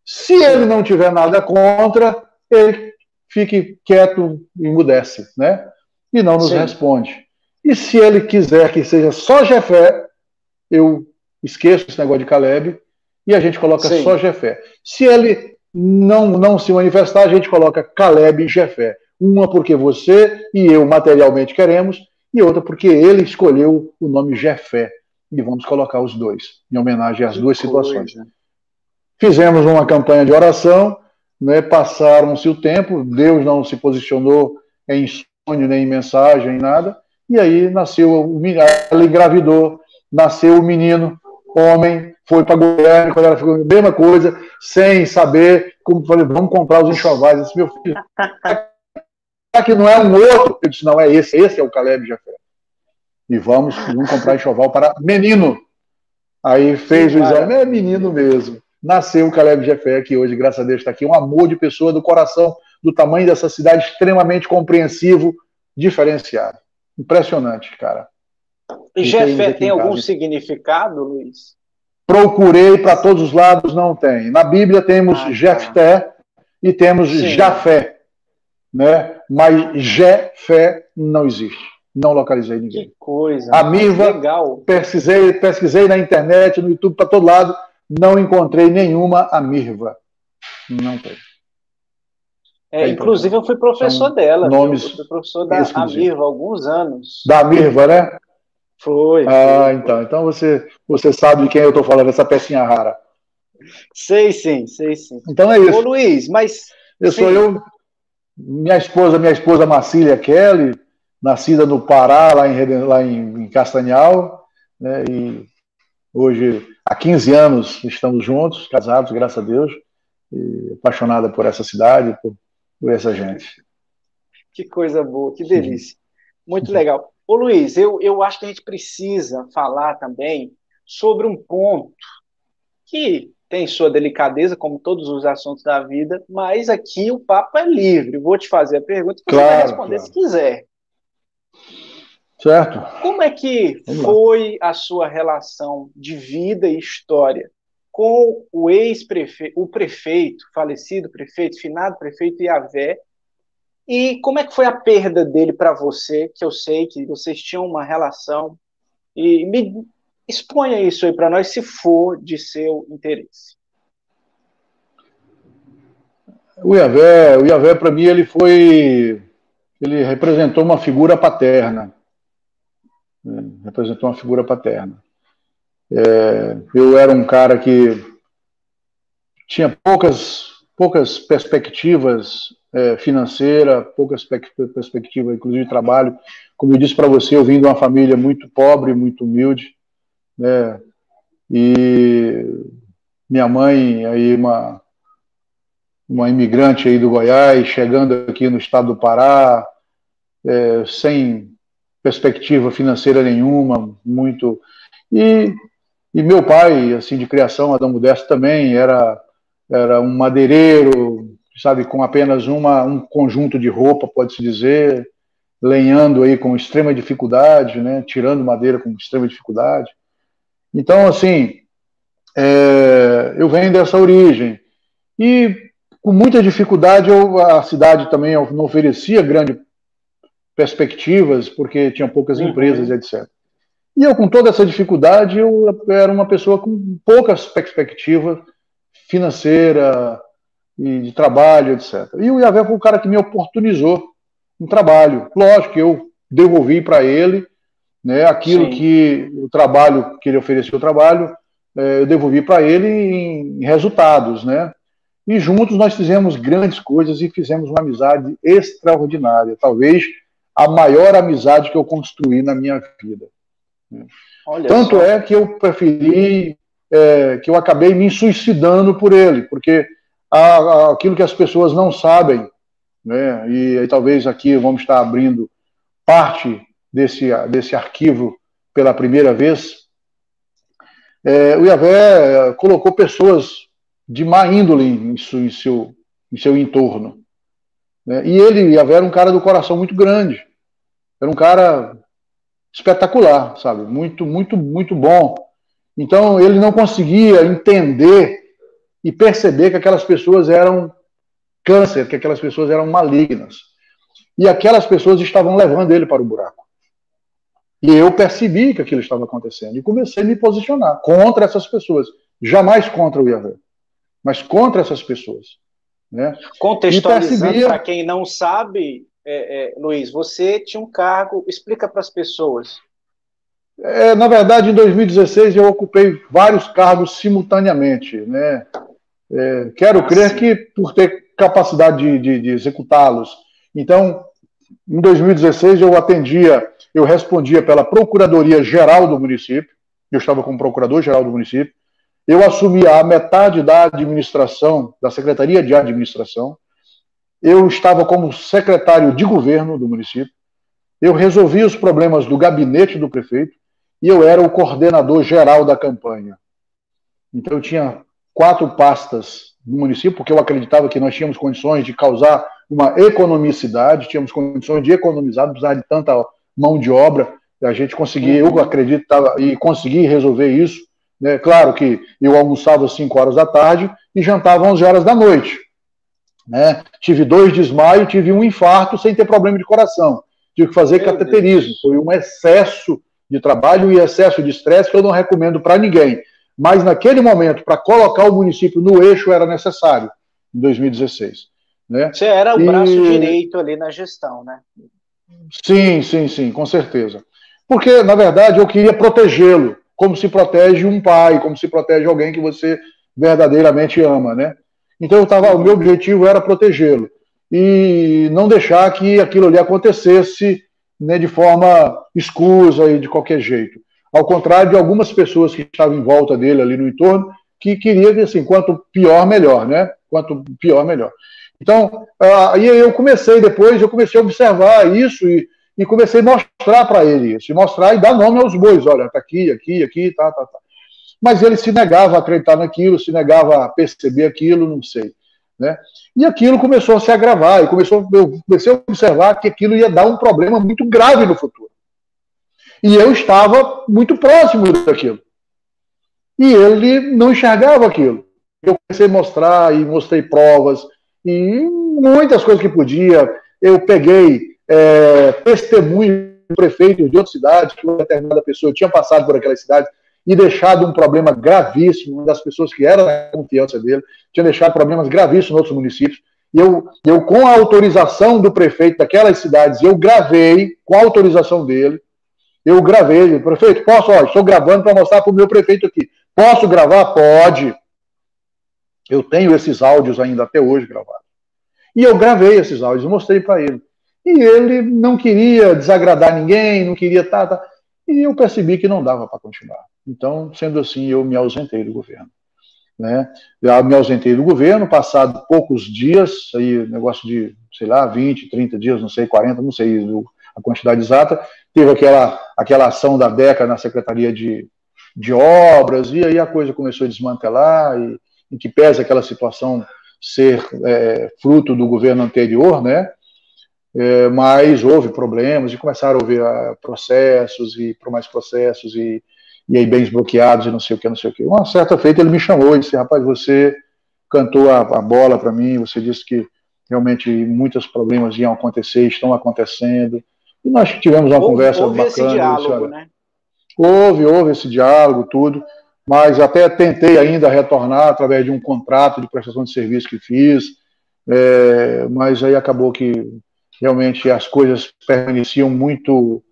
Se ele não tiver nada contra, ele fique quieto e emudece, né? E não nos responde. E se ele quiser que seja só Jefé, eu esqueço esse negócio de Caleb e a gente coloca só Jefé. Se ele não se manifestar, a gente coloca Caleb e Jefé. Uma porque você e eu materialmente queremos, e outra porque ele escolheu o nome Jefé. E vamos colocar os dois, em homenagem às duas situações. Fizemos uma campanha de oração, né, passaram-se o tempo, Deus não se posicionou em sonho, nem em mensagem, nem nada. E aí nasceu, ela engravidou, nasceu o menino, homem, foi para Goiânia, quando ela ficou a mesma coisa, sem saber, como falei, vamos comprar os enxovais. Eu disse, meu filho, que não é um outro? Eu disse, não, é esse é o Caleb Jefé. E vamos comprar enxoval para menino. Aí fez o exame, é menino mesmo. Nasceu o Caleb Jefé, que hoje, graças a Deus, está aqui, um amor de pessoa, do coração, do tamanho dessa cidade, extremamente compreensivo, diferenciado. Impressionante, cara. E Jefé tem algum significado, Luiz? Procurei para todos os lados, não tem. Na Bíblia temos Jefté e temos Jafé, né? Mas Jefé não existe. Não localizei ninguém. Que coisa. A Mirva, legal. Pesquisei na internet, no YouTube, para todo lado, não encontrei nenhuma a Mirva. Não tem. Inclusive, eu fui professor dela. Nomes eu fui professor da Mirva há alguns anos. Da Mirva, né? Foi, Ah, foi. então você sabe de quem eu estou falando, essa pecinha rara. Sei sim, sei sim. Então é Ô isso. Luiz, mas Eu sou sim. eu, minha esposa Marcília Kelly, nascida no Pará, lá em Castanhal, né? E hoje, há 15 anos, estamos juntos, casados, graças a Deus, e apaixonada por essa cidade, por essa gente. Que coisa boa, que delícia. Muito legal. Ô Luiz, eu acho que a gente precisa falar também sobre um ponto que tem sua delicadeza, como todos os assuntos da vida, mas aqui o papo é livre. Vou te fazer a pergunta e você vai Claro, responder se claro. quiser. Certo? Como é que Vamos lá. foi a sua relação de vida e história com o ex-prefeito, o prefeito, falecido prefeito, finado prefeito Iavé, e como é que foi a perda dele para você, que eu sei que vocês tinham uma relação, e me exponha isso aí para nós, se for de seu interesse. O Iavé para mim, ele representou uma figura paterna, né? Representou uma figura paterna. Eu era um cara que tinha poucas perspectivas financeiras, poucas perspectivas, inclusive de trabalho. Como eu disse para você, eu vim de uma família muito pobre, muito humilde, né? E minha mãe, aí uma imigrante aí do Goiás, chegando aqui no estado do Pará, sem perspectiva financeira nenhuma, muito. E, e meu pai, assim, de criação, Adão Modesto também, era um madeireiro, sabe, com apenas um conjunto de roupa, pode-se dizer, lenhando aí com extrema dificuldade, né, tirando madeira com extrema dificuldade. Então, assim, eu venho dessa origem. E com muita dificuldade, a cidade também não oferecia grandes perspectivas, porque tinha poucas empresas, Uhum, etc. E eu, com toda essa dificuldade, eu era uma pessoa com poucas perspectivas financeira e de trabalho, etc. E o Iavé foi o cara que me oportunizou um trabalho. Lógico que eu devolvi para ele, né, aquilo sim. que o trabalho que ele ofereceu, o trabalho, eu devolvi para ele em resultados, né? E juntos nós fizemos grandes coisas e fizemos uma amizade extraordinária, talvez a maior amizade que eu construí na minha vida. Olha Tanto só. é que eu preferi, que eu acabei me suicidando por ele, porque aquilo que as pessoas não sabem, né, e aí talvez aqui vamos estar abrindo parte desse arquivo pela primeira vez, o Iavé colocou pessoas de má índole em seu entorno. Né? E ele, Iavé, era um cara do coração muito grande, era um cara espetacular, sabe? Muito, muito, muito bom. Então, ele não conseguia entender e perceber que aquelas pessoas eram câncer, que aquelas pessoas eram malignas. E aquelas pessoas estavam levando ele para o buraco. E eu percebi que aquilo estava acontecendo e comecei a me posicionar contra essas pessoas. Jamais contra o Yahvé, mas contra essas pessoas. Né? E Contextualizando, para percebia. quem não sabe, Luiz, você tinha um cargo, explica para as pessoas. Na verdade, em 2016, eu ocupei vários cargos simultaneamente. Né? Quero Ah, crer sim. que por ter capacidade de executá-los. Então, em 2016, eu respondia pela Procuradoria-Geral do município, eu estava como Procurador-Geral do município, eu assumia a metade da administração, da Secretaria de Administração, eu estava como secretário de governo do município, eu resolvia os problemas do gabinete do prefeito e eu era o coordenador geral da campanha. Então eu tinha 4 pastas no município, porque eu acreditava que nós tínhamos condições de causar uma economicidade, tínhamos condições de economizar, não precisar de tanta mão de obra, a gente conseguia, eu Uhum. acredito, e consegui resolver isso. Né? Claro que eu almoçava às 5 horas da tarde e jantava às 11 horas da noite. Né? Tive 2 desmaios, tive um infarto sem ter problema de coração. Tive que fazer Meu cateterismo. Deus. Foi um excesso de trabalho e excesso de estresse que eu não recomendo para ninguém. Mas naquele momento, para colocar o município no eixo, era necessário, em 2016. Né? Você era o braço E direito ali na gestão, né? sim, sim, sim, com certeza. Porque, na verdade, eu queria protegê-lo, como se protege um pai, como se protege alguém que você verdadeiramente ama, né? Então, o meu objetivo era protegê-lo e não deixar que aquilo ali acontecesse, né, de forma escusa e de qualquer jeito. Ao contrário de algumas pessoas que estavam em volta dele, ali no entorno, que queria que, assim, quanto pior, melhor, né? Quanto pior, melhor. Então, aí eu comecei a observar isso e comecei a mostrar para ele isso, mostrar e dar nome aos bois, olha, tá aqui, aqui, aqui, tá. Mas ele se negava a acreditar naquilo, se negava a perceber aquilo, não sei, né? E aquilo começou a se agravar, eu comecei a observar que aquilo ia dar um problema muito grave no futuro. E eu estava muito próximo daquilo. E ele não enxergava aquilo. Eu comecei a mostrar e mostrei provas e muitas coisas que podia. Eu peguei testemunhos de prefeitos de outras cidades, que uma determinada pessoa tinha passado por aquela cidade e deixado um problema gravíssimo, uma das pessoas que era da confiança dele, tinha deixado problemas gravíssimos em outros municípios. E eu, com a autorização do prefeito daquelas cidades, eu gravei, com a autorização dele, eu gravei, prefeito, posso? Ó, estou gravando para mostrar para o meu prefeito aqui. Posso gravar? Pode. Eu tenho esses áudios ainda até hoje gravados. E eu gravei esses áudios e mostrei para ele. E ele não queria desagradar ninguém, não queria tá. E eu percebi que não dava para continuar. Então, sendo assim, eu me ausentei do governo. Né? Eu me ausentei do governo, passado poucos dias, aí negócio de, sei lá, 20, 30 dias, não sei, 40, não sei a quantidade exata, teve aquela ação da DECA na Secretaria de Obras, e aí a coisa começou a desmantelar, e em que pese aquela situação ser fruto do governo anterior, né? Mas houve problemas, e começaram a haver processos, e mais processos, e aí bens bloqueados, e não sei o que, não sei o que. Uma certa feita ele me chamou e disse, rapaz, você cantou a bola para mim, você disse que realmente muitos problemas iam acontecer, estão acontecendo, e nós tivemos uma conversa bacana. Houve esse diálogo, né? Houve esse diálogo, tudo, mas até tentei ainda retornar através de um contrato de prestação de serviço que fiz, mas aí acabou que realmente as coisas permaneciam muito,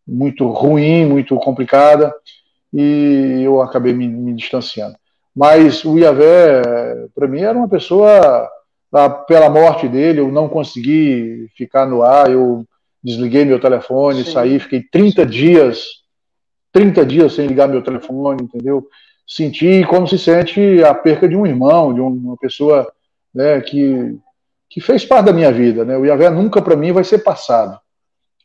muito ruim, muito complicada, e eu acabei me distanciando. Mas o Iavé, para mim, era uma pessoa, pela morte dele, eu não consegui ficar no ar, eu desliguei meu telefone, saí, fiquei 30 dias sem ligar meu telefone, entendeu? Senti como se sente a perca de um irmão, de uma pessoa, né, que fez parte da minha vida, né? O Iavé nunca para mim vai ser passado.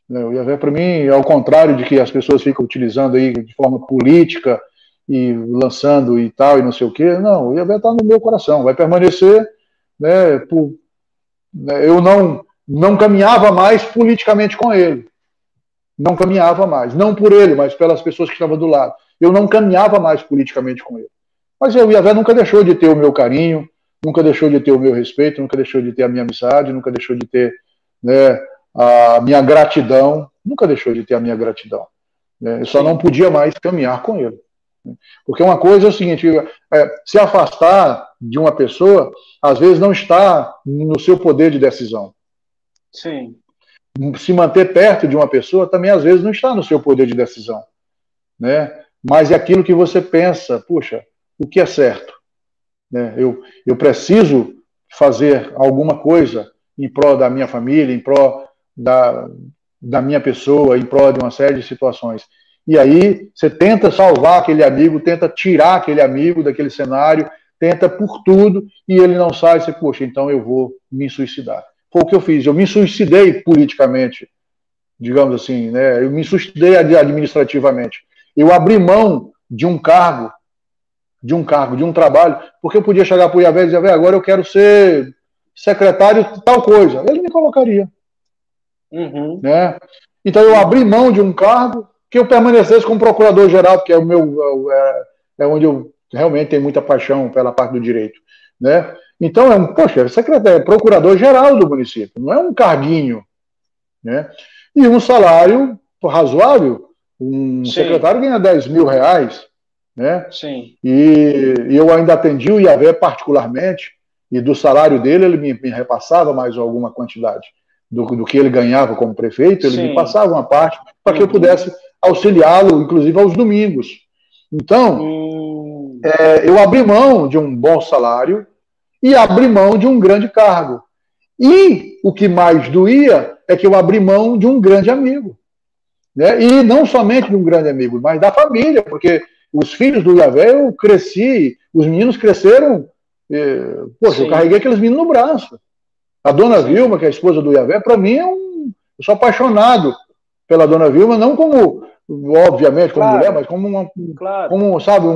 Né? O Iavé para mim, ao contrário de que as pessoas ficam utilizando aí de forma política e lançando e tal e não sei o quê, não, o Iavé está no meu coração, vai permanecer, né? Eu não caminhava mais politicamente com ele. Não caminhava mais, não por ele, mas pelas pessoas que estavam do lado. Eu não caminhava mais politicamente com ele. Mas o Iavé nunca deixou de ter o meu carinho, nunca deixou de ter o meu respeito, nunca deixou de ter a minha amizade, nunca deixou de ter, né, a minha gratidão, nunca deixou de ter a minha gratidão. Né? Eu só não podia mais caminhar com ele. Porque uma coisa é o seguinte, se afastar de uma pessoa, às vezes não está no seu poder de decisão. Sim. Se manter perto de uma pessoa também às vezes não está no seu poder de decisão, né? Mas é aquilo que você pensa, puxa, o que é certo, né? Eu preciso fazer alguma coisa em prol da minha família, em prol da minha pessoa, em prol de uma série de situações. E aí você tenta salvar aquele amigo, tenta tirar aquele amigo daquele cenário, tenta por tudo, e ele não sai, você, poxa, então eu vou me suicidar. Foi o que eu fiz, eu me suicidei politicamente, digamos assim, né? Eu me suicidei administrativamente. Eu abri mão de um cargo, de um trabalho, porque eu podia chegar para o Iavé e dizer, agora eu quero ser secretário de tal coisa. Ele me colocaria. Uhum. Né? Então eu abri mão de um cargo que eu permanecesse como procurador-geral, porque é onde eu realmente tenho muita paixão pela parte do direito. Né? Então, secretário, é procurador-geral do município, não é um carguinho. Né? E um salário razoável, um secretário ganha 10 mil reais, né? Sim. E eu ainda atendi o Iavé particularmente, e do salário dele ele me repassava mais alguma quantidade do que ele ganhava como prefeito, ele me passava uma parte para que eu pudesse auxiliá-lo, inclusive aos domingos. Então, eu abri mão de um bom salário e abri mão de um grande cargo. E o que mais doía é que eu abri mão de um grande amigo. Né? E não somente de um grande amigo, mas da família, porque os filhos do Iavé eu cresci, os meninos cresceram, poxa, eu carreguei aqueles meninos no braço. A dona Vilma, que é a esposa do Iavé, para mim eu sou apaixonado pela dona Vilma, não como, obviamente, como mulher, mas como como, sabe,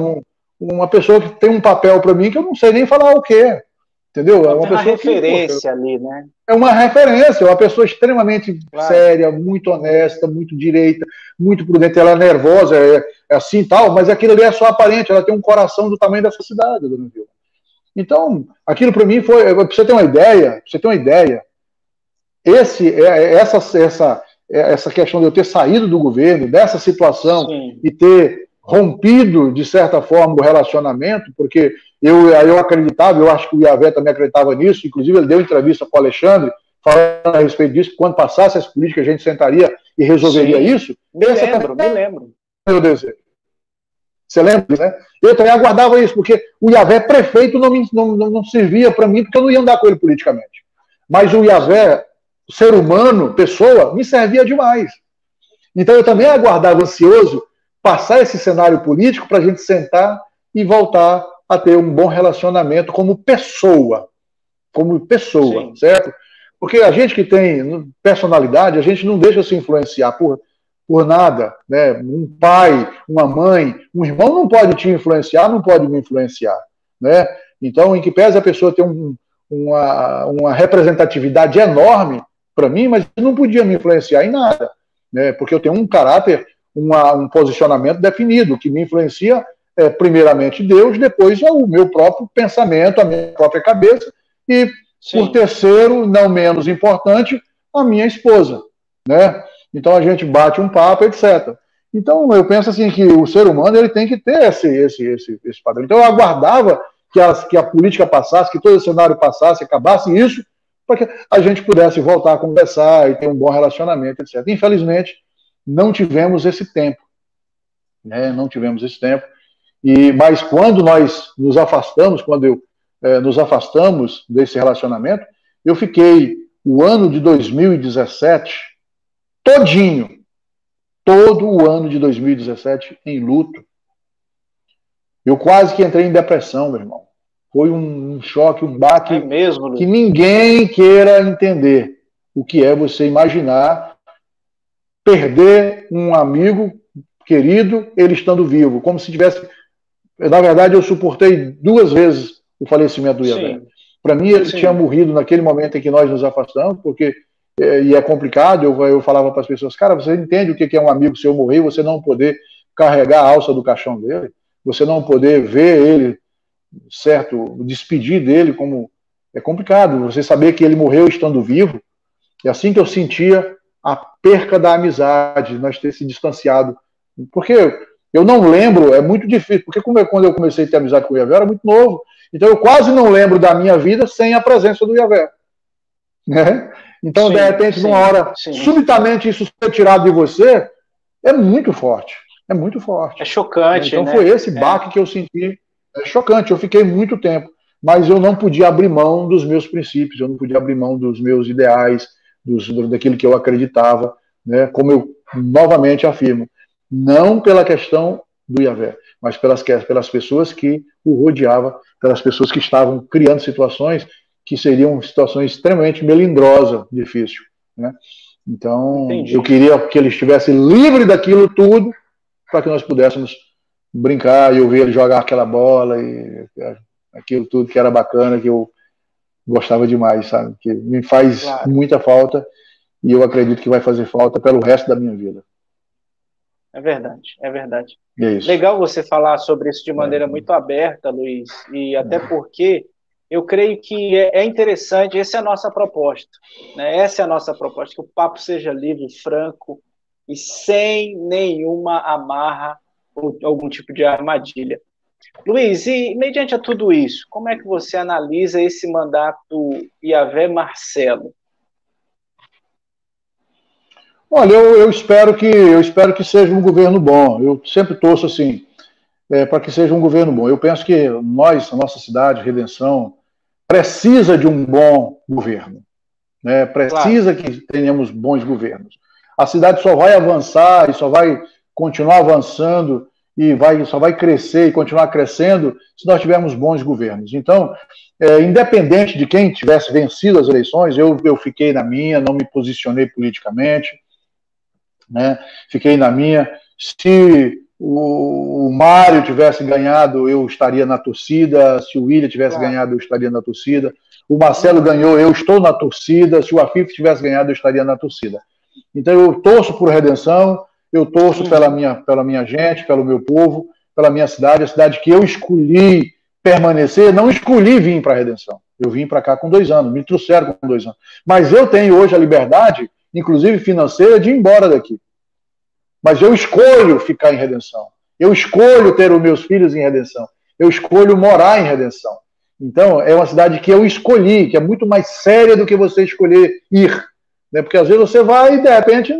uma pessoa que tem um papel para mim que eu não sei nem falar o quê. Entendeu? É uma pessoa referência ali, né? É uma referência, é uma pessoa extremamente séria, muito honesta, muito direita, muito prudente. Ela é nervosa, é assim tal, mas aquilo ali é só aparente. Ela tem um coração do tamanho dessa cidade, dona Vilma. Então, aquilo para mim foi, para você ter uma ideia, essa questão de eu ter saído do governo, dessa situação, sim, e ter rompido, de certa forma, o relacionamento, porque eu acreditava, eu acho que o Iavé também acreditava nisso, inclusive ele deu entrevista para o Alexandre, falando a respeito disso, que quando passasse as políticas a gente sentaria e resolveria, sim, isso. Me lembro. Meu Deus. Você lembra, né? Eu também aguardava isso, porque o Iavé prefeito não servia para mim, porque eu não ia andar com ele politicamente. Mas o Iavé, ser humano, pessoa, me servia demais. Então eu também aguardava ansioso passar esse cenário político para a gente sentar e voltar a ter um bom relacionamento como pessoa, sim, certo? Porque a gente que tem personalidade, a gente não deixa se influenciar por nada, né? Um pai, uma mãe, um irmão não pode te influenciar, não pode me influenciar, né? Então, em que pese a pessoa ter uma representatividade enorme para mim, mas não podia me influenciar em nada, né? Porque eu tenho um caráter, um posicionamento definido, que me influencia primeiramente Deus, depois o meu próprio pensamento, a minha própria cabeça, e, sim, por terceiro, não menos importante, a minha esposa, né? Então a gente bate um papo, etc. Então eu penso assim que o ser humano ele tem que ter esse padrão. Então eu aguardava que a política passasse, que todo o cenário passasse, acabasse isso, para que a gente pudesse voltar a conversar e ter um bom relacionamento, etc. Infelizmente, não tivemos esse tempo. Né? Não tivemos esse tempo. Mas quando nós nos afastamos, nos afastamos desse relacionamento, eu fiquei o ano de 2017 todo o ano de 2017 em luto. Eu quase que entrei em depressão, meu irmão. Foi um choque, um baque mesmo, que ninguém queira entender. O que é você imaginar perder um amigo querido, ele estando vivo, como se tivesse... Na verdade, eu suportei 2 vezes o falecimento do Iavé. Para mim, ele tinha morrido naquele momento em que nós nos afastamos, porque, e é complicado, eu falava para as pessoas, cara, você entende o que é um amigo seu morrer, você não poder carregar a alça do caixão dele, você não poder ver ele, certo, despedir dele, como é complicado, você saber que ele morreu estando vivo, é assim que eu sentia a perca da amizade, nós ter se distanciado, porque eu não lembro, é muito difícil, porque quando eu comecei a ter amizade com o Iavé, eu era muito novo, então eu quase não lembro da minha vida sem a presença do Iavé. Né? Então, sim, de repente, numa hora, subitamente isso ser tirado de você, é muito forte. É muito forte. É chocante, então, né? Foi esse baque que eu senti. É chocante, eu fiquei muito tempo. Mas eu não podia abrir mão dos meus princípios, eu não podia abrir mão dos meus ideais, daquilo que eu acreditava, né? Como eu novamente afirmo. Não pela questão do Iavé, mas pelas pessoas que o rodeavam, pelas pessoas que estavam criando situações que seriam situações extremamente melindrosas, difícil. Né? Então, entendi. Eu queria que ele estivesse livre daquilo tudo para que nós pudéssemos brincar e eu ver ele jogar aquela bola e aquilo tudo que era bacana, que eu gostava demais, sabe? Que me faz muita falta e eu acredito que vai fazer falta pelo resto da minha vida. É verdade, é verdade. É isso. Legal você falar sobre isso de maneira muito aberta, Luiz, e até porque eu creio que é interessante, essa é a nossa proposta, né? Essa é a nossa proposta, que o papo seja livre, franco e sem nenhuma amarra ou algum tipo de armadilha. Luiz, e mediante a tudo isso, como é que você analisa esse mandato Iavé Marcelo? Olha, eu espero que seja um governo bom. Eu sempre torço assim, para que seja um governo bom. Eu penso que nós, a nossa cidade, Redenção, precisa de um bom governo, né? Claro. Precisa que tenhamos bons governos. A cidade só vai avançar e só vai continuar avançando e só vai crescer e continuar crescendo se nós tivermos bons governos. Então, independente de quem tivesse vencido as eleições, eu fiquei na minha, não me posicionei politicamente, né? Fiquei na minha. Se o Mário tivesse ganhado, eu estaria na torcida. Se o William tivesse ganhado, eu estaria na torcida. O Marcelo ganhou, eu estou na torcida. Se o Afif tivesse ganhado, eu estaria na torcida. Então eu torço por Redenção, eu torço pela minha gente, pelo meu povo, pela minha cidade, a cidade que eu escolhi permanecer, não escolhi vir para a Redenção. Eu vim para cá com 2 anos, me trouxeram com 2 anos. Mas eu tenho hoje a liberdade, inclusive financeira, de ir embora daqui. Mas eu escolho ficar em Redenção. Eu escolho ter os meus filhos em Redenção. Eu escolho morar em Redenção. Então, é uma cidade que eu escolhi, que é muito mais séria do que você escolher ir. Né? Porque às vezes você vai e, de repente,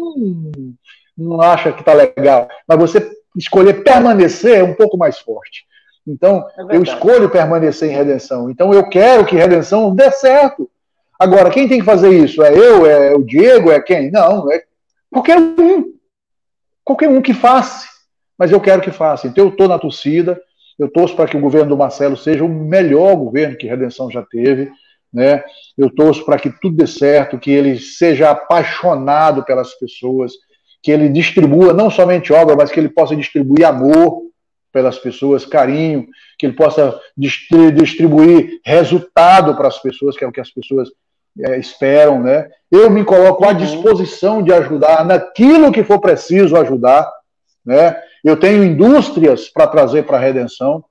não acha que está legal. Mas você escolher permanecer é um pouco mais forte. Então, eu escolho permanecer em Redenção. Então, eu quero que Redenção dê certo. Agora, quem tem que fazer isso? É eu? É o Diego? É quem? Não, é qualquer um. Qualquer um que faça, mas eu quero que faça. Então eu estou na torcida, eu torço para que o governo do Marcelo seja o melhor governo que Redenção já teve, né? Eu torço para que tudo dê certo, que ele seja apaixonado pelas pessoas, que ele distribua não somente obra, mas que ele possa distribuir amor pelas pessoas, carinho, que ele possa distribuir resultado para as pessoas, que é o que as pessoas esperam, né? Eu me coloco à disposição de ajudar naquilo que for preciso ajudar, né? Eu tenho indústrias para trazer para a Redenção,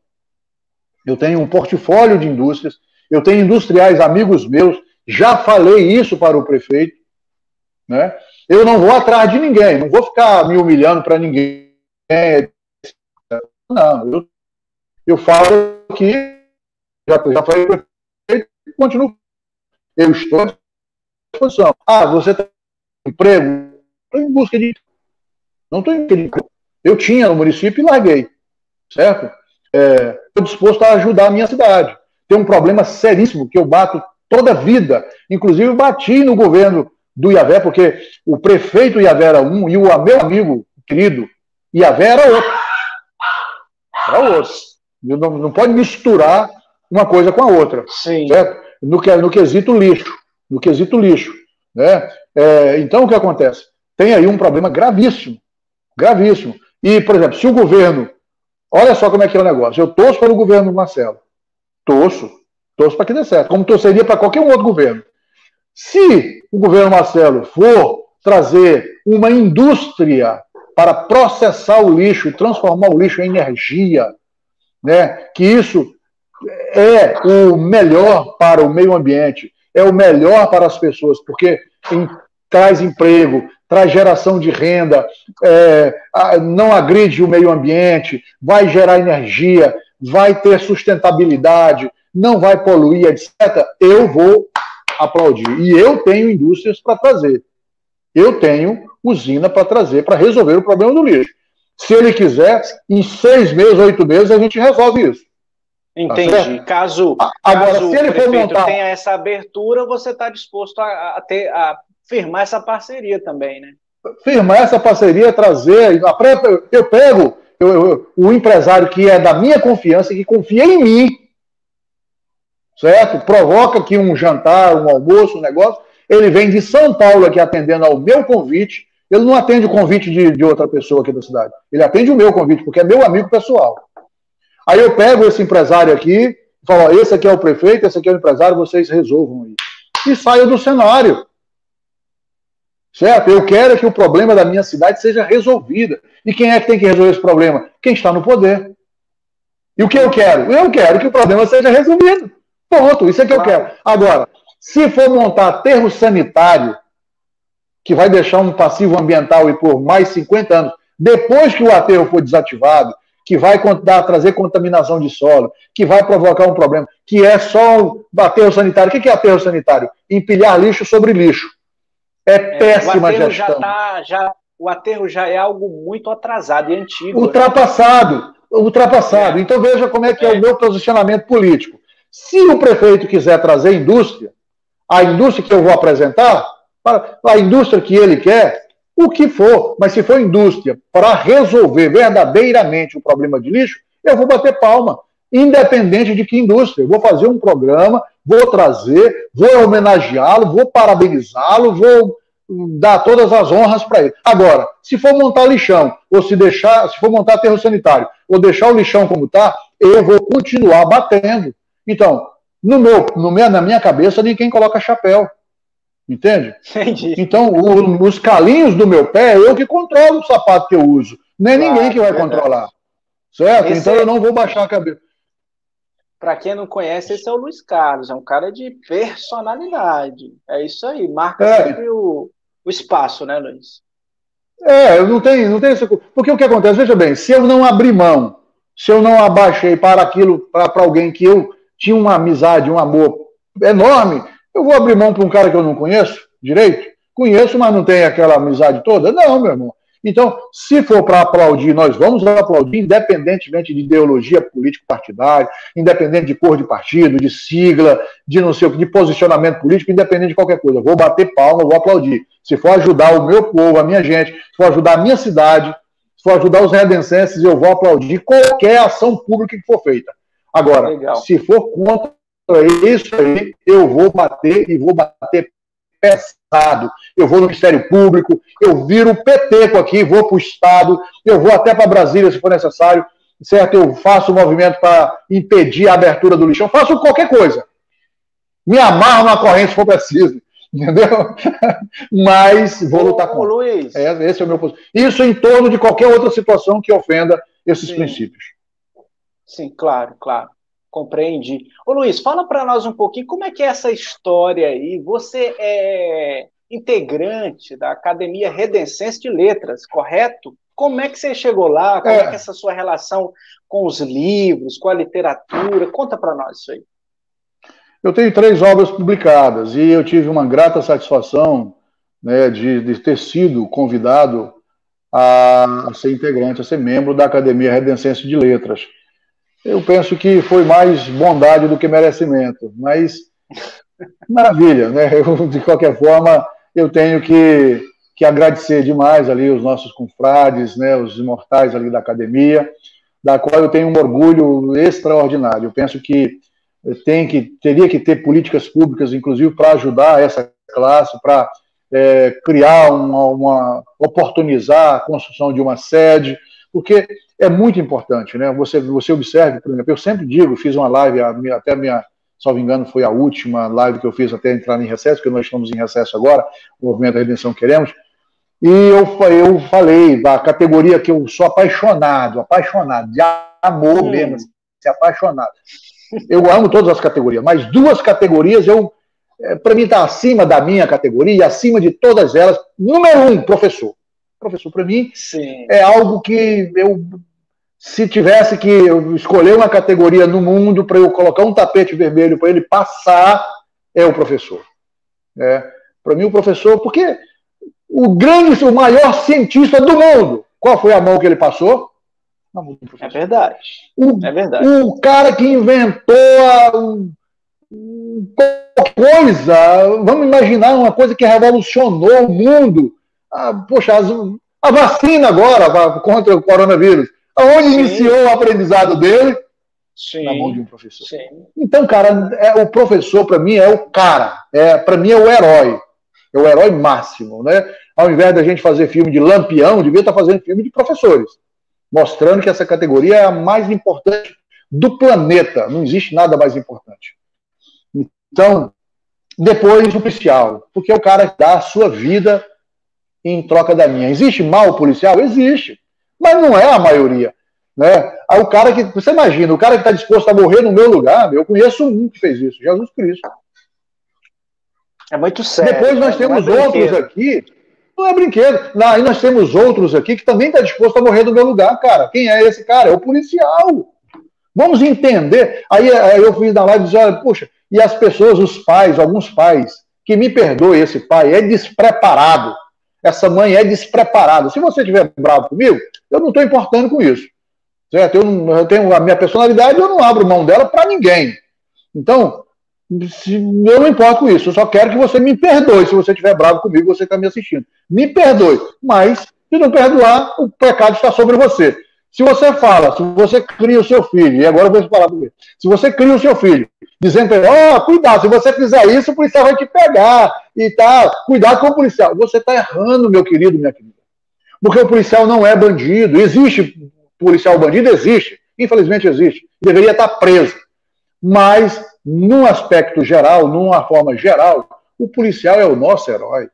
eu tenho um portfólio de indústrias, eu tenho industriais amigos meus, já falei isso para o prefeito, né? Eu não vou atrás de ninguém, não vou ficar me humilhando para ninguém, não, eu falo que já falei para o prefeito e continuo. Eu estou à disposição. Você tem emprego? Estou em busca de. Não estou em busca de emprego. Eu tinha no município e larguei. Certo? Estou disposto a ajudar a minha cidade. Tem um problema seríssimo que eu bato toda a vida. Inclusive, bati no governo do Iavé, porque o prefeito Iavé era um e o meu amigo querido Iavé era outro. Era outro. Não pode misturar uma coisa com a outra. Sim. Certo? No quesito lixo. No quesito lixo. Né? Então, o que acontece? Tem aí um problema gravíssimo. Gravíssimo. E, por exemplo, se o governo... Olha só como é que é o negócio. Eu torço para o governo do Marcelo. Torço para que dê certo. Como torceria para qualquer um outro governo. Se o governo Marcelo for trazer uma indústria para processar o lixo, transformar o lixo em energia, né? Que isso é o melhor para o meio ambiente, é o melhor para as pessoas, porque traz emprego, traz geração de renda, não agride o meio ambiente, vai gerar energia, vai ter sustentabilidade, não vai poluir, etc. Eu vou aplaudir. E eu tenho indústrias para trazer. Eu tenho usina para trazer, para resolver o problema do lixo. Se ele quiser, em 6 meses, 8 meses, a gente resolve isso. Entendi. Caso Agora, se ele o prefeito for tenha essa abertura, você está disposto a firmar essa parceria também, né? Firmar essa parceria, trazer... Eu pego o empresário que é da minha confiança, que confia em mim, certo? Provoca aqui um jantar, um almoço, um negócio. Ele vem de São Paulo aqui atendendo ao meu convite. Ele não atende o convite de outra pessoa aqui da cidade. Ele atende o meu convite, porque é meu amigo pessoal. Aí eu pego esse empresário aqui e falo, esse aqui é o prefeito, esse aqui é o empresário, vocês resolvam aí. E saio do cenário. Certo? Eu quero que o problema da minha cidade seja resolvido. E quem é que tem que resolver esse problema? Quem está no poder. E o que eu quero? Eu quero que o problema seja resolvido. Ponto, isso é que eu quero. Agora, se for montar aterro sanitário, que vai deixar um passivo ambiental e por mais 50 anos, depois que o aterro for desativado, que vai trazer contaminação de solo, que vai provocar um problema, que é só o aterro sanitário. O que é aterro sanitário? Empilhar lixo sobre lixo. É péssima gestão. O aterro já é algo muito atrasado e antigo. Ultrapassado. Ultrapassado. Então veja como é que é o meu posicionamento político. Se o prefeito quiser trazer indústria, a indústria que eu vou apresentar, a indústria que ele quer, o que for, mas se for indústria para resolver verdadeiramente o problema de lixo, eu vou bater palma, independente de que indústria. Eu vou fazer um programa, vou trazer, vou homenageá-lo, vou parabenizá-lo, vou dar todas as honras para ele. Agora, se for montar lixão, ou se for montar aterro sanitário, ou deixar o lixão como está, eu vou continuar batendo. Então, na minha cabeça, ninguém coloca chapéu. Entende? Entendi. Então, os calinhos do meu pé, eu que controlo o sapato que eu uso. Não é ninguém que vai controlar. Certo? Então, eu não vou baixar a cabeça. Para quem não conhece, esse é o Luiz Carlos. É um cara de personalidade. É isso aí. Marca sempre o espaço, né, Luiz? Eu não tenho essa coisa. Porque o que acontece? Veja bem, se eu não abrir mão, se eu não abaixei para aquilo, para alguém que eu tinha uma amizade, um amor enorme, eu vou abrir mão para um cara que eu não conheço direito? Conheço, mas não tem aquela amizade toda? Não, meu irmão. Então, se for para aplaudir, nós vamos aplaudir, independentemente de ideologia político-partidária, independente de cor de partido, de sigla, de não sei o que, de posicionamento político, independente de qualquer coisa. Vou bater palma, vou aplaudir. Se for ajudar o meu povo, a minha gente, se for ajudar a minha cidade, se for ajudar os redencenses, eu vou aplaudir qualquer ação pública que for feita. Agora, se for contra isso aí, eu vou bater e vou bater pesado. Eu vou no Ministério Público, eu viro peteco aqui, vou para o Estado, eu vou até para Brasília se for necessário, certo? Eu faço um movimento para impedir a abertura do lixão, faço qualquer coisa. Me amarro na corrente se for preciso, entendeu? Mas vou lutar contra. Luiz. Esse é o meu posicionamento. Isso em torno de qualquer outra situação que ofenda esses princípios. Sim, claro. Compreendi. Ô Luiz, fala para nós um pouquinho como é que é essa história aí. Você é integrante da Academia Redencense de Letras, correto? Como é que você chegou lá? Como é que é essa sua relação com os livros, com a literatura? Conta para nós isso aí. Eu tenho 3 obras publicadas e eu tive uma grata satisfação, né, de ter sido convidado a ser integrante, a ser membro da Academia Redencense de Letras. Eu penso que foi mais bondade do que merecimento, mas maravilha, né? De qualquer forma, eu tenho que agradecer demais ali os nossos confrades, né, os imortais ali da academia, da qual eu tenho um orgulho extraordinário. Eu penso que teria que ter políticas públicas, inclusive, para ajudar essa classe, para criar oportunizar a construção de uma sede, porque é muito importante, né? Você observe, por exemplo, eu sempre digo, fiz uma live, salvo engano, foi a última live que eu fiz até entrar em recesso, porque nós estamos em recesso agora, o Movimento da Redenção Queremos, e eu falei da categoria que eu sou apaixonado, de amor mesmo, ser apaixonado. Eu amo todas as categorias, mas 2 categorias, para mim, está acima da minha categoria e acima de todas elas. Número 1, professor. Professor, para mim, é algo que se tivesse que escolher uma categoria no mundo para eu colocar um tapete vermelho para ele passar, é o professor. Para mim, o professor, porque o maior cientista do mundo, qual foi a mão que ele passou? Na mão do professor. É verdade. O cara que inventou qualquer coisa, vamos imaginar uma coisa que revolucionou o mundo. Poxa, a vacina agora contra o coronavírus. Aonde iniciou o aprendizado dele? Na mão de um professor. Então, cara, o professor, para mim, é o cara. Para mim, é o herói. É o herói máximo, né? Ao invés da gente fazer filme de lampião, devia estar fazendo filme de professores. Mostrando que essa categoria é a mais importante do planeta. Não existe nada mais importante. Então, depois o policial. Porque é o cara que dá a sua vida em troca da minha. Existe mal policial? Existe. Mas não é a maioria. Né? Aí o cara que, você imagina, o cara que está disposto a morrer no meu lugar, eu conheço um que fez isso, Jesus Cristo. É muito sério. Depois nós temos outros aqui, não é brinquedo, aí nós temos outros aqui que também está disposto a morrer no meu lugar, cara. Quem é esse cara? É o policial. Vamos entender. Aí eu fiz na live e disse, olha, puxa, e as pessoas, os pais, alguns pais, que me perdoe, esse pai é despreparado, essa mãe é despreparada. Se você estiver bravo comigo, eu não estou importando com isso. Certo? Eu tenho a minha personalidade, eu não abro mão dela para ninguém. Então, eu não importo com isso, eu só quero que você me perdoe. Se você estiver bravo comigo, você está me assistindo. Me perdoe. Mas, se não perdoar, o pecado está sobre você. Se você fala, se você cria o seu filho, e agora eu vou falar para você, se você cria o seu filho, dizendo para ele, cuidado, se você fizer isso, o policial vai te pegar, e tal, cuidado com o policial. Você está errando, meu querido, minha querida. Porque o policial não é bandido. Existe policial bandido? Existe. Infelizmente existe. Deveria estar preso. Mas, num aspecto geral, numa forma geral, o policial é o nosso herói.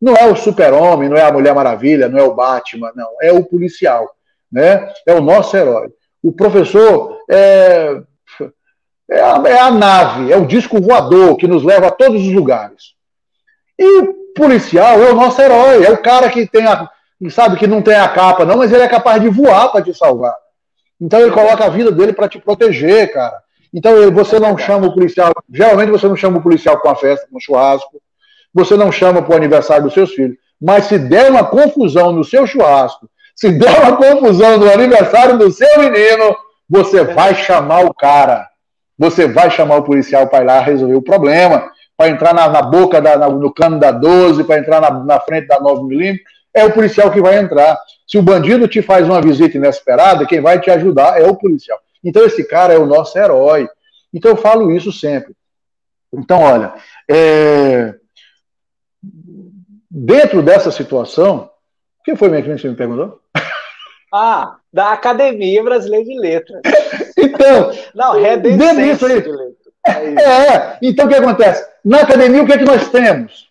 Não é o super-homem, não é a Mulher Maravilha, não é o Batman, não. É o policial. Né? É o nosso herói. O professor é a nave, é o disco voador que nos leva a todos os lugares. E o policial é o nosso herói, é o cara que sabe que não tem a capa, não, mas ele é capaz de voar para te salvar. Então ele coloca a vida dele para te proteger, cara. Então você não chama o policial, geralmente você não chama o policial para uma festa, para um churrasco, você não chama para o aniversário dos seus filhos. Mas se der uma confusão no seu churrasco, se der uma confusão no aniversário do seu menino, você vai chamar o cara. Você vai chamar o policial para ir lá resolver o problema, para entrar na boca, no cano da 12, para entrar na frente da 9mm. É o policial que vai entrar. Se o bandido te faz uma visita inesperada, quem vai te ajudar é o policial. Então esse cara é o nosso herói. Então eu falo isso sempre. Então, olha, dentro dessa situação, o que foi mesmo que você me perguntou? Da Academia Brasileira de Letras. Então, não, Redescência de Letras. Então o que acontece? Na academia, o que é que nós temos?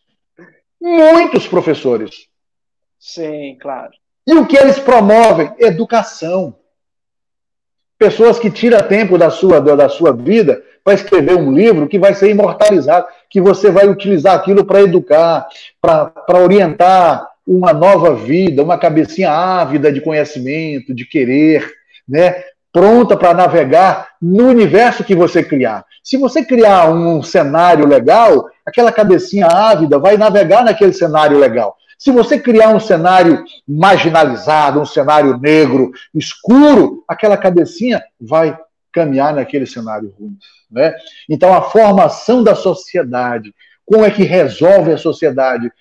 Muitos professores. Sim, claro. E o que eles promovem? Educação. Pessoas que tiram tempo da sua vida para escrever um livro que vai ser imortalizado, que você vai utilizar aquilo para educar, para orientar uma nova vida, uma cabecinha ávida de conhecimento, de querer, né? Pronta para navegar no universo que você criar. Se você criar um cenário legal, aquela cabecinha ávida vai navegar naquele cenário legal. Se você criar um cenário marginalizado, um cenário negro, escuro, aquela cabecinha vai caminhar naquele cenário ruim. Né? Então, a formação da sociedade, como é que resolve a sociedade?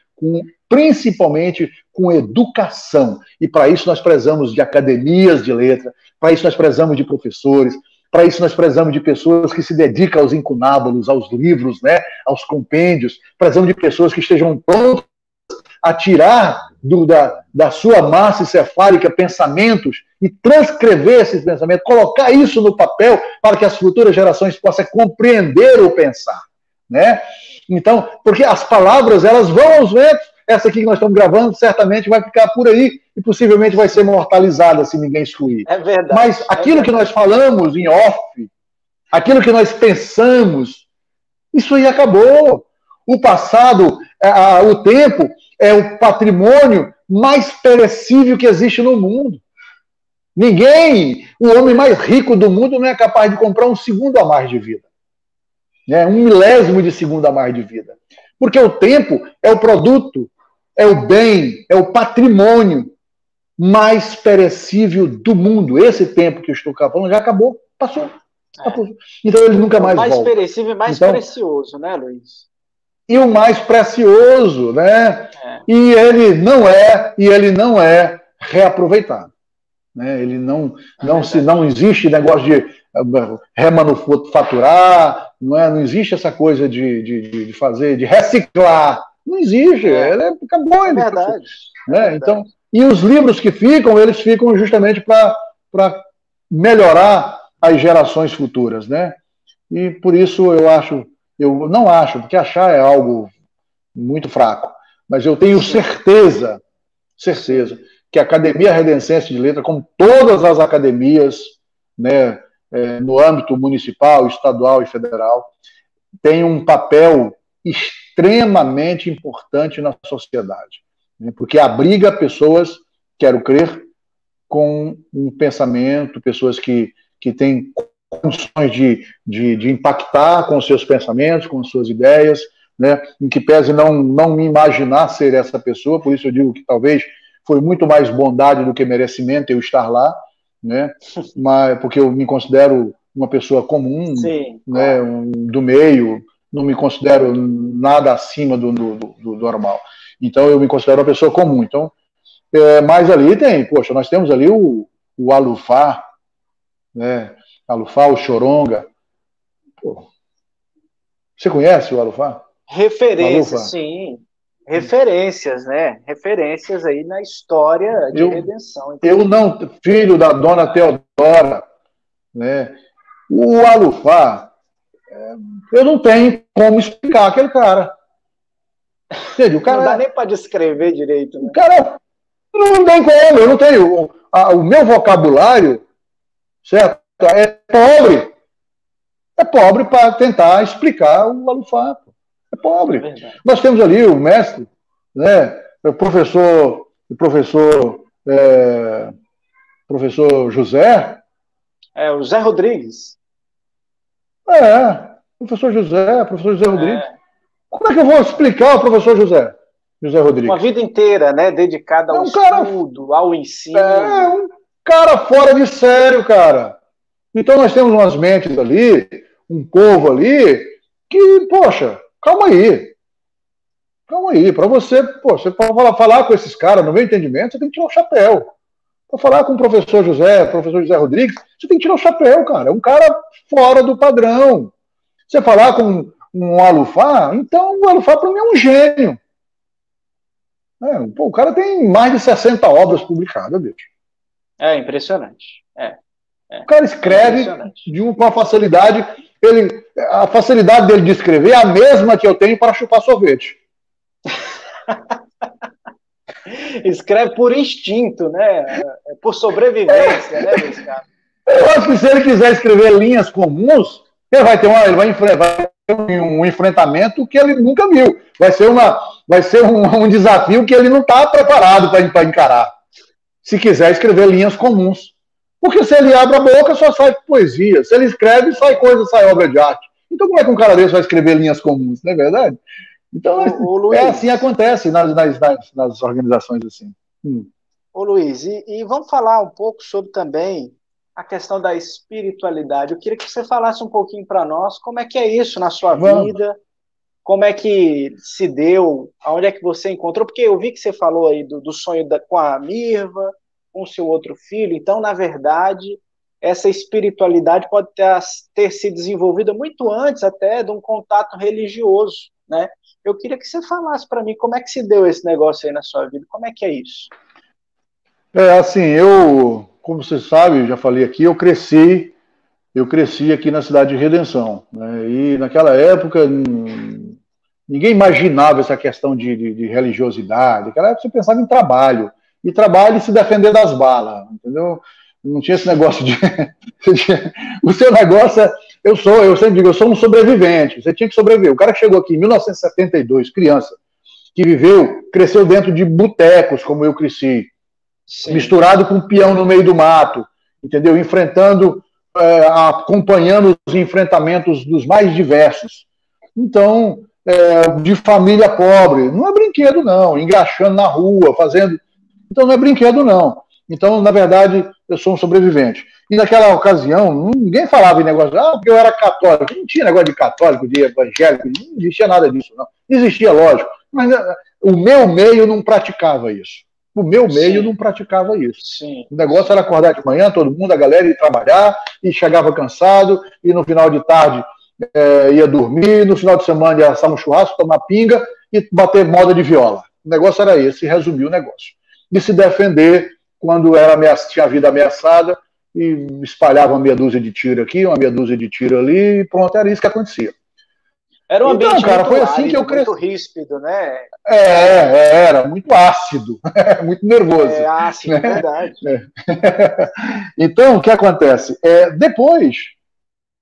Principalmente com educação. E para isso nós precisamos de academias de letra, para isso nós precisamos de professores, para isso nós precisamos de pessoas que se dedicam aos incunábulos, aos livros, né, aos compêndios, precisamos de pessoas que estejam prontas a tirar da sua massa encefálica pensamentos e transcrever esses pensamentos, colocar isso no papel para que as futuras gerações possam compreender o pensar. Né? Então, porque as palavras elas vão aos ventos. Essa aqui que nós estamos gravando certamente vai ficar por aí e possivelmente vai ser mortalizada se ninguém excluir. É verdade. Mas aquilo que nós falamos em off, aquilo que nós pensamos, isso aí acabou. O passado, o tempo, é o patrimônio mais perecível que existe no mundo. O homem mais rico do mundo não é capaz de comprar um segundo a mais de vida. Né? 1/1000 de segundo a mais de vida. Porque o tempo é o produto, é o bem, é o patrimônio mais perecível do mundo. Esse tempo que eu estou falando já acabou, passou. Então ele nunca mais volta. O mais perecível e mais precioso, né, Luiz? E o mais precioso, né? E ele não é reaproveitado. Né? Ele não existe negócio de remanufaturar, não existe essa coisa de fazer, de reciclar. Não existe, acabou. É verdade. Né? Então, e os livros que ficam, eles ficam justamente para melhorar as gerações futuras. Né? E por isso eu não acho, porque achar é algo muito fraco, mas eu tenho certeza que a Academia Redescência de Letras, como todas as academias, né, no âmbito municipal, estadual e federal, tem um papel extremamente importante na sociedade, né, porque abriga pessoas, quero crer, com um pensamento, pessoas que têm condições de impactar com os seus pensamentos, com as suas ideias, né, em que pese não me imaginar ser essa pessoa, por isso eu digo que talvez foi muito mais bondade do que merecimento eu estar lá, né, mas, porque eu me considero uma pessoa comum, Sim, né, claro. do meio, não me considero nada acima do normal. Então eu me considero uma pessoa comum. Então, mas ali tem, poxa, nós temos ali o Alufá, né, Alufá, o Choronga. Pô, você conhece o Alufá? Referências, Alufa? sim. Referências, né? Referências aí na história de redenção, Eu inclusive. não, filho da dona Teodora, né? O Alufá, eu não tenho como explicar aquele cara. Entende? Não dá nem para descrever direito, O né? cara não tem como, eu não tenho. O meu vocabulário, certo? É pobre. É pobre para tentar explicar o Alufá. É pobre. É Nós temos ali o mestre, né? O professor José. O Zé Rodrigues. Professor José Rodrigues. É. Como é que eu vou explicar o professor José Uma Rodrigues? vida inteira, né? Dedicada É ao um cara, estudo, ao é ensino. um cara fora de sério, cara. Então nós temos umas mentes ali, um povo ali, que, poxa, calma aí. Calma aí. Para você, você falar com esses caras, no meu entendimento, você tem que tirar o chapéu. Para falar com o professor José Rodrigues, você tem que tirar o chapéu, cara. É um cara fora do padrão. Você falar com um Alufá, então o Alufá para mim é um gênio. O cara tem mais de 60 obras publicadas, bicho. É impressionante. O cara escreve com uma facilidade. A facilidade dele de escrever é a mesma que eu tenho para chupar sorvete. Escreve por instinto, né? Por sobrevivência, né, Luiz Carlos? Eu acho que se ele quiser escrever linhas comuns, ele vai enfrentar um enfrentamento que ele nunca viu. Vai ser um desafio que ele não está preparado para encarar. Se quiser escrever linhas comuns. Porque se ele abre a boca, só sai poesia. Se ele escreve, sai obra de arte. Então como é que um cara desse vai escrever linhas comuns, não é verdade? Então, Luiz, assim acontece nas organizações assim. Ô Luiz, e vamos falar um pouco sobre também a questão da espiritualidade. Eu queria que você falasse um pouquinho para nós como é que é isso na sua vida, como é que se deu, aonde é que você encontrou, porque eu vi que você falou aí do sonho com a Mirva, com o seu outro filho, então, na verdade, essa espiritualidade pode ter se desenvolvida muito antes até de um contato religioso, né? Eu queria que você falasse para mim como é que se deu esse negócio aí na sua vida, como é que é isso? Assim, como você sabe, eu já falei aqui, eu cresci aqui na cidade de Redenção, né? E naquela época ninguém imaginava essa questão de religiosidade. Naquela época você pensava em trabalho, e trabalho e se defender das balas, entendeu? Não tinha esse negócio de o seu negócio eu sempre digo, eu sou um sobrevivente, você tinha que sobreviver. O cara que chegou aqui em 1972, criança, que cresceu dentro de botecos, como eu cresci, sim, misturado com peão no meio do mato, entendeu? Acompanhando os enfrentamentos dos mais diversos. Então, de família pobre, não é brinquedo não, engraxando na rua, fazendo... Então não é brinquedo não. Então, na verdade, eu sou um sobrevivente. E naquela ocasião, ninguém falava em negócio, porque eu era católico. Não tinha negócio de católico, de evangélico, não existia nada disso, não. Existia, lógico, mas o meu meio não praticava isso. O meu meio não praticava isso. Sim. O negócio era acordar de manhã, todo mundo, a galera ia trabalhar, e chegava cansado, e no final de tarde ia dormir, no final de semana ia assar um churrasco, tomar pinga e bater moda de viola. O negócio era esse, resumiu o negócio. E se defender quando tinha a vida ameaçada, e espalhava uma meia dúzia de tiro aqui, uma meia dúzia de tiro ali, e pronto, era isso que acontecia. Era um ambiente cara, muito foi assim árido, que eu cresci. muito ríspido, né? Era muito ácido, muito nervoso. Ácido, né? Verdade. Então, o que acontece? Depois,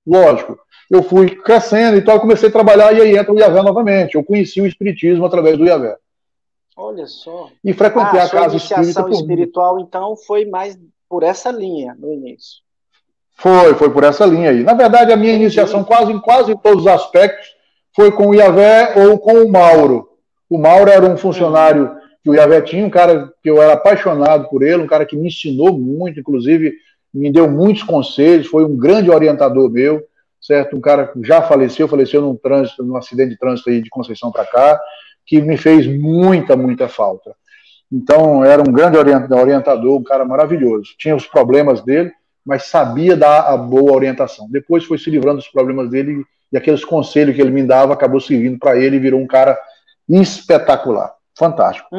lógico, eu fui crescendo, então eu comecei a trabalhar e aí entra o Yahvé novamente. Eu conheci o Espiritismo através do Yahvé. Olha só. E frequentei a casa espírita. A iniciação espiritual, então, foi mais por essa linha no início. Foi por essa linha aí. Na verdade, a minha iniciação quase em todos os aspectos foi com o Yahvé ou com o Mauro. O Mauro era um funcionário que o Yahvé tinha, um cara que eu era apaixonado por ele, um cara que me ensinou muito, inclusive me deu muitos conselhos, foi um grande orientador meu, certo? Um cara que já faleceu num acidente de trânsito aí de Conceição para cá, que me fez muita falta. Então, era um grande orientador, um cara maravilhoso. Tinha os problemas dele, mas sabia dar a boa orientação. Depois foi se livrando dos problemas dele e aqueles conselhos que ele me dava acabou servindo para ele e virou um cara espetacular, fantástico.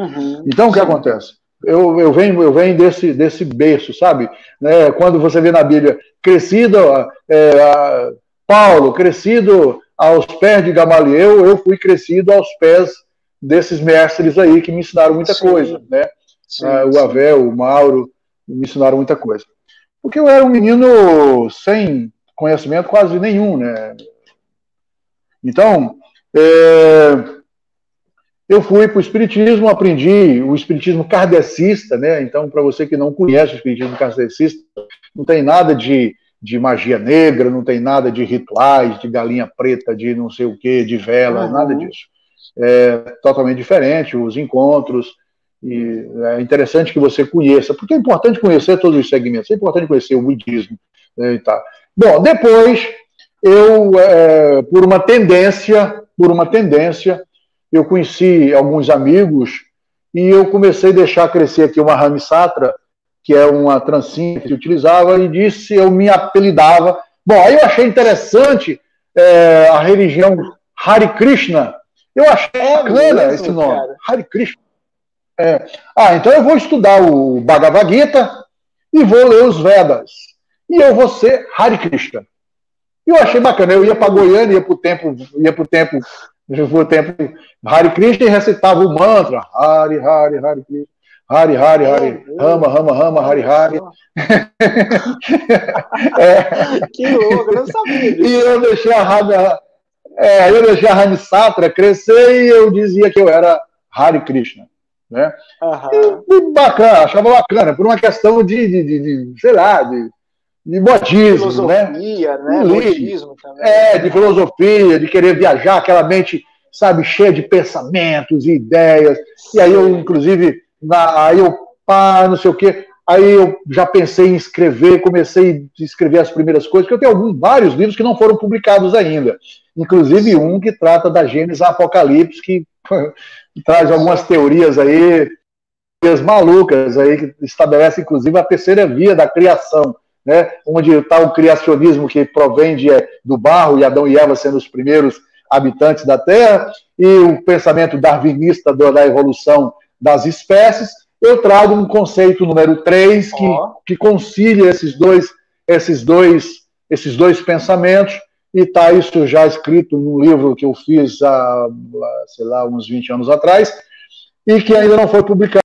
Então, o que acontece? Eu venho desse berço, sabe? Quando você vê na Bíblia, Paulo, crescido aos pés de Gamaliel, eu fui crescido aos pés desses mestres aí que me ensinaram muita coisa, né? O Avel, o Mauro, me ensinaram muita coisa. Porque eu era um menino sem conhecimento quase nenhum, né? Então, eu fui para o Espiritismo, aprendi o Espiritismo kardecista, né? Então, para você que não conhece o Espiritismo kardecista, não tem nada de magia negra, não tem nada de rituais, de galinha preta, de não sei o que, de vela, nada disso. É totalmente diferente, os encontros, e é interessante que você conheça, porque é importante conhecer todos os segmentos, é importante conhecer o budismo. E tal. Bom, depois, eu, por uma tendência, eu conheci alguns amigos e eu comecei a deixar crescer aqui uma Ramsatra, que é uma trancinha que se utilizava, e disse, eu me apelidava. Bom, aí eu achei interessante a religião Hare Krishna. Eu achei bacana esse nome, cara. Hare Krishna. Então eu vou estudar o Bhagavad Gita e vou ler os Vedas. E eu vou ser Hare Krishna. E eu achei bacana. Eu ia para Goiânia, ia para o templo Hare Krishna e recitava o mantra Hare Hare Hare Krishna, Hare Hare Hare Rama Rama Rama Hare Hare. Que louco, eu não sabia disso. E eu deixei a Ramsatra crescer e eu dizia que eu era Hare Krishna, né? E bacana, achava bacana, por uma questão de sei lá, de modismo, filosofia, né? Modismo também. De filosofia, de querer viajar, aquela mente, sabe, cheia de pensamentos e ideias. E aí eu, inclusive, não sei o quê, aí eu já pensei em escrever, comecei a escrever as primeiras coisas, porque eu tenho vários livros que não foram publicados ainda. Inclusive um que trata da Gênesis Apocalipse, que traz algumas teorias aí, malucas aí, que estabelece, inclusive, a terceira via da criação, né? Onde está o criacionismo que provém do barro, e Adão e Eva sendo os primeiros habitantes da Terra, e o pensamento darwinista da evolução das espécies. Eu trago um conceito número 3 que concilia esses dois pensamentos, e está isso já escrito num livro que eu fiz há, sei lá, uns 20 anos atrás, e que ainda não foi publicado.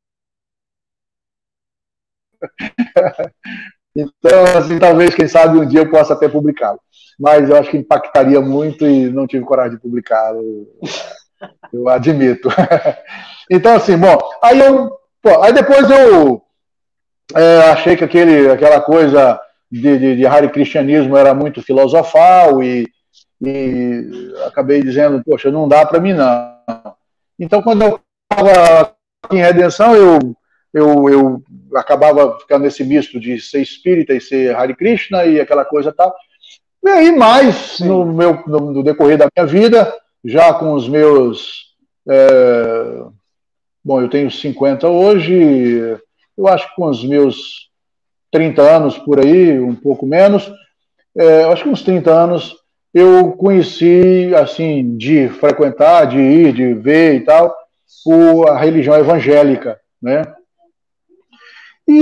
Então, assim, talvez, quem sabe, um dia eu possa até publicá-lo. Mas eu acho que impactaria muito e não tive coragem de publicá-lo. Eu admito. Então, assim, bom, aí depois eu achei que aquela coisa de Hare Krishnanismo era muito filosofal e acabei dizendo, poxa, não dá para mim, não. Então, quando eu estava em Redenção, eu acabava ficando nesse misto de ser espírita e ser Hare Krishna e aquela coisa e tal. E aí, mais no decorrer da minha vida, já com os meus... bom, eu tenho 50 hoje, eu acho que com os meus 30 anos por aí, um pouco menos, acho que uns 30 anos, eu conheci, assim, de frequentar, de ir, de ver e tal, a religião evangélica, né? E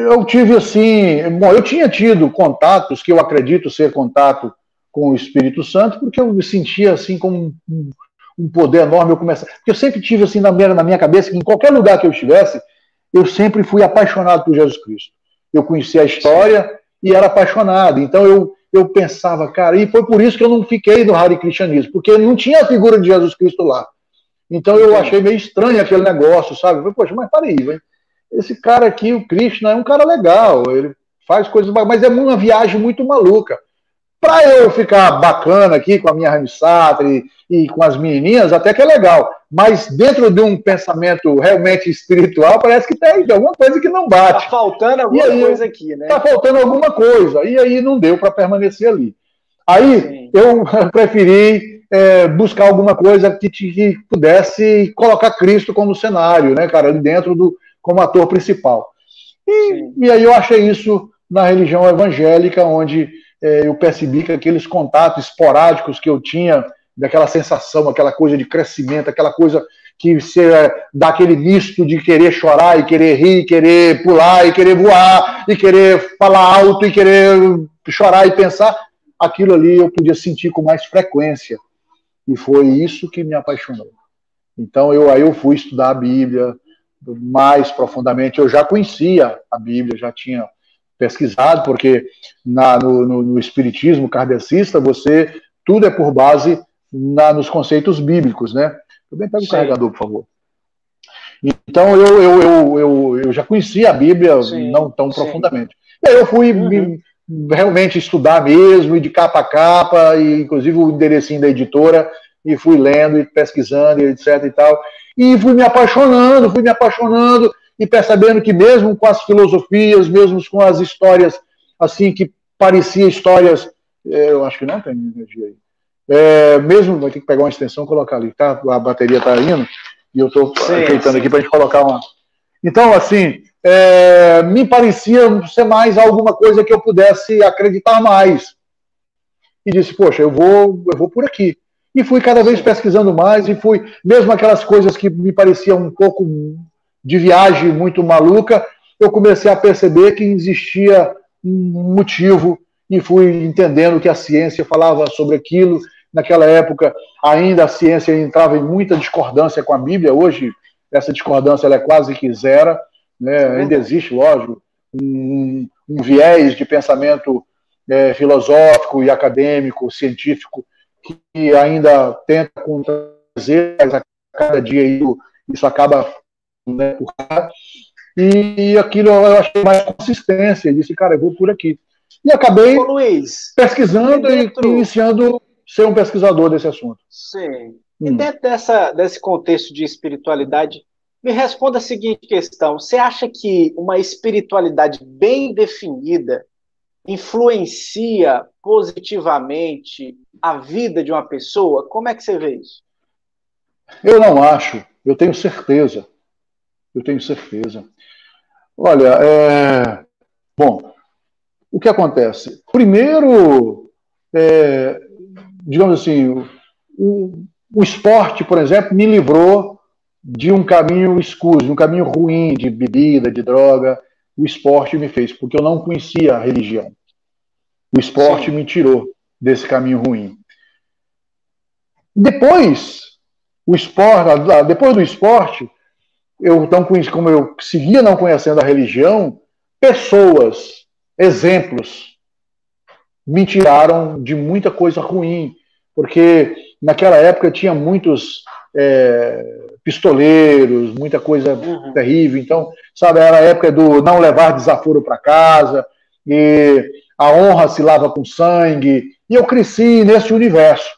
eu tive, assim, bom, eu tinha tido contatos, que eu acredito ser contato com o Espírito Santo, porque eu me sentia, assim, como um poder enorme. Porque eu sempre tive, assim, na minha cabeça, que em qualquer lugar que eu estivesse, eu sempre fui apaixonado por Jesus Cristo. Eu conhecia a história e era apaixonado. Então eu pensava, cara, e foi por isso que eu não fiquei no Hare Krishnanismo, porque não tinha a figura de Jesus Cristo lá. Então eu achei meio estranho aquele negócio, sabe? Eu falei, poxa, mas peraí, velho. Esse cara aqui, o Krishna, é um cara legal, ele faz coisas, mas é uma viagem muito maluca. Para eu ficar bacana aqui com a minha Ramsatra e com as menininhas, até que é legal. Mas dentro de um pensamento realmente espiritual, parece que tem alguma coisa que não bate. Está faltando alguma coisa aqui, né? Está faltando alguma coisa. E aí não deu para permanecer ali. Aí Sim. eu preferi buscar alguma coisa que pudesse colocar Cristo como cenário, né, cara, ali dentro como ator principal. E aí eu achei isso na religião evangélica, onde eu percebi que aqueles contatos esporádicos que eu tinha, daquela sensação, aquela coisa de crescimento, aquela coisa que você dá aquele misto de querer chorar, e querer rir, e querer pular, e querer voar, e querer falar alto, e querer chorar e pensar, aquilo ali eu podia sentir com mais frequência. E foi isso que me apaixonou. Então aí eu fui estudar a Bíblia mais profundamente. Eu já conhecia a Bíblia, já tinha pesquisado, porque no espiritismo kardecista, tudo é por base nos conceitos bíblicos, né? Também pega o carregador, por favor. Então eu já conhecia a Bíblia não tão profundamente. E aí eu fui realmente estudar mesmo, e de capa a capa, e inclusive o enderecinho da editora, e fui lendo e pesquisando, e etc e tal. E fui me apaixonando, e percebendo que mesmo com as filosofias, mesmo com as histórias, assim, que pareciam histórias... eu acho que não tem energia aí. Mesmo, vai ter que pegar uma extensão e colocar ali, tá? A bateria tá indo, e eu estou ajeitando aqui para a gente colocar uma... Então, assim, me parecia ser mais alguma coisa que eu pudesse acreditar mais. E disse, poxa, eu vou por aqui. E fui cada vez pesquisando mais, e fui, mesmo aquelas coisas que me pareciam um pouco de viagem muito maluca, eu comecei a perceber que existia um motivo, e fui entendendo que a ciência falava sobre aquilo. Naquela época, ainda a ciência entrava em muita discordância com a Bíblia. Hoje, essa discordância ela é quase que zero, né? Ainda existe, lógico, um viés de pensamento filosófico e acadêmico, científico, que ainda tenta contradizer, mas a cada dia isso acaba, né, por cá. E aquilo eu achei mais consistência. Eu disse, cara, eu vou por aqui. E acabei pesquisando e iniciando ser um pesquisador desse assunto. Sim. E dentro desse contexto de espiritualidade, me responda a seguinte questão. Você acha que uma espiritualidade bem definida influencia positivamente a vida de uma pessoa? Como é que você vê isso? Eu não acho. Eu tenho certeza. Olha, bom, o que acontece? Primeiro, digamos assim, o esporte, por exemplo, me livrou de um caminho escuro, de um caminho ruim, de bebida, de droga. O esporte me fez, porque eu não conhecia a religião. O esporte me tirou desse caminho ruim. Depois do esporte, como eu seguia não conhecendo a religião, pessoas, exemplos, me tiraram de muita coisa ruim, porque naquela época tinha muitos pistoleiros, muita coisa terrível. Então, sabe, era a época do não levar desaforo para casa, e a honra se lava com sangue, e eu cresci nesse universo.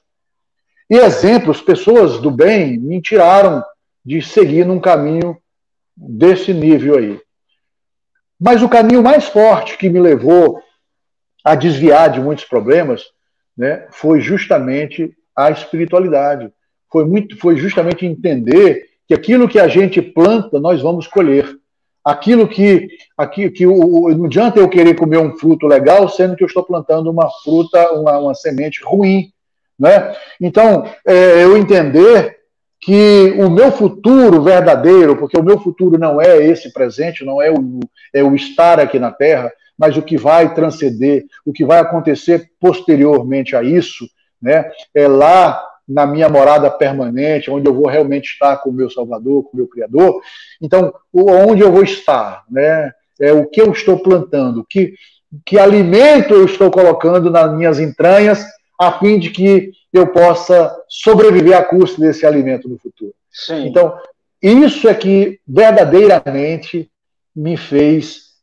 E exemplos, pessoas do bem, me tiraram de seguir num caminho desse nível aí. Mas o caminho mais forte que me levou a desviar de muitos problemas, né, foi justamente a espiritualidade. Foi justamente entender que aquilo que a gente planta, nós vamos colher. Não adianta eu querer comer um fruto legal, sendo que eu estou plantando uma fruta, uma semente ruim, né? Então, eu entender que o meu futuro verdadeiro, porque o meu futuro não é esse presente, não é o estar aqui na Terra, mas o que vai transcender, o que vai acontecer posteriormente a isso, né? É lá na minha morada permanente, onde eu vou realmente estar com o meu Salvador, com o meu Criador. Então, onde eu vou estar, né? É o que eu estou plantando, que alimento eu estou colocando nas minhas entranhas, a fim de que eu possa sobreviver à custa desse alimento no futuro. Sim. Então, isso é que verdadeiramente me fez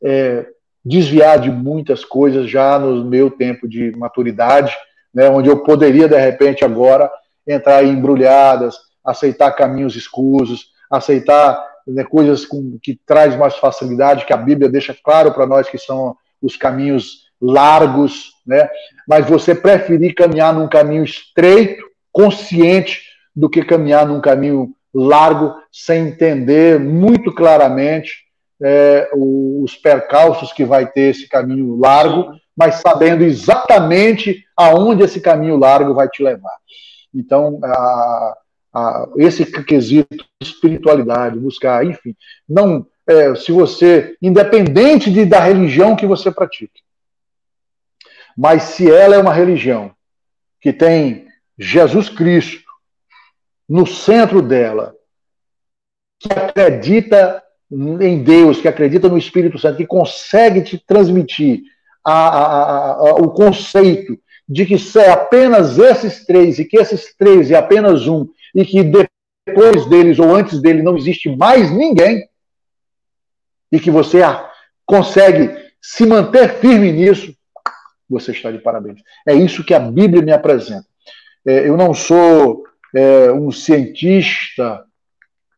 desviar de muitas coisas já no meu tempo de maturidade, né, onde eu poderia, de repente, agora entrar em embrulhadas, aceitar caminhos escusos, aceitar, né, coisas que traz mais facilidade, que a Bíblia deixa claro para nós que são os caminhos largos, né, mas você preferir caminhar num caminho estreito, consciente, do que caminhar num caminho largo, sem entender muito claramente os percalços que vai ter esse caminho largo, mas sabendo exatamente aonde esse caminho largo vai te levar. Então, esse quesito espiritualidade, buscar, enfim, não, se você, independente da religião que você pratique, mas se ela é uma religião que tem Jesus Cristo no centro dela, que acredita em Deus, que acredita no Espírito Santo, que consegue te transmitir o conceito de que é apenas esses três, e que esses três é apenas um, e que depois deles ou antes dele não existe mais ninguém, e que você consegue se manter firme nisso, você está de parabéns. É isso que a Bíblia me apresenta. Eu não sou um cientista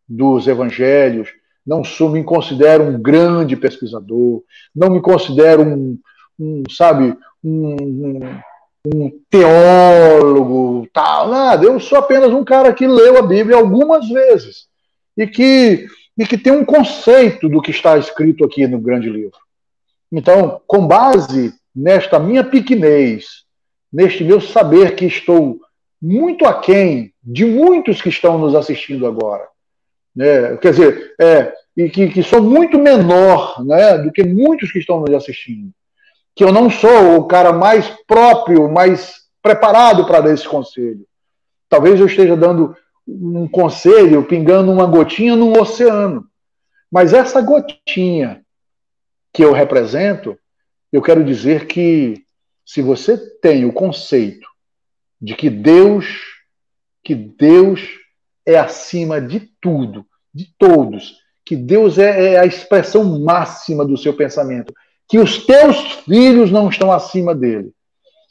dos evangelhos, não me considero um grande pesquisador, não me considero um teólogo, tal, nada. Eu sou apenas um cara que leu a Bíblia algumas vezes e que tem um conceito do que está escrito aqui no grande livro. Então, com base nesta minha pequenez, neste meu saber que estou muito aquém de muitos que estão nos assistindo agora, quer dizer, e que sou muito menor, né, do que muitos que estão nos assistindo, que eu não sou o cara mais próprio, mais preparado para dar esse conselho. Talvez eu esteja dando um conselho, pingando uma gotinha num oceano, mas essa gotinha que eu represento, eu quero dizer que se você tem o conceito de que Deus é acima de tudo, de todos, que Deus é a expressão máxima do seu pensamento, que os teus filhos não estão acima dele,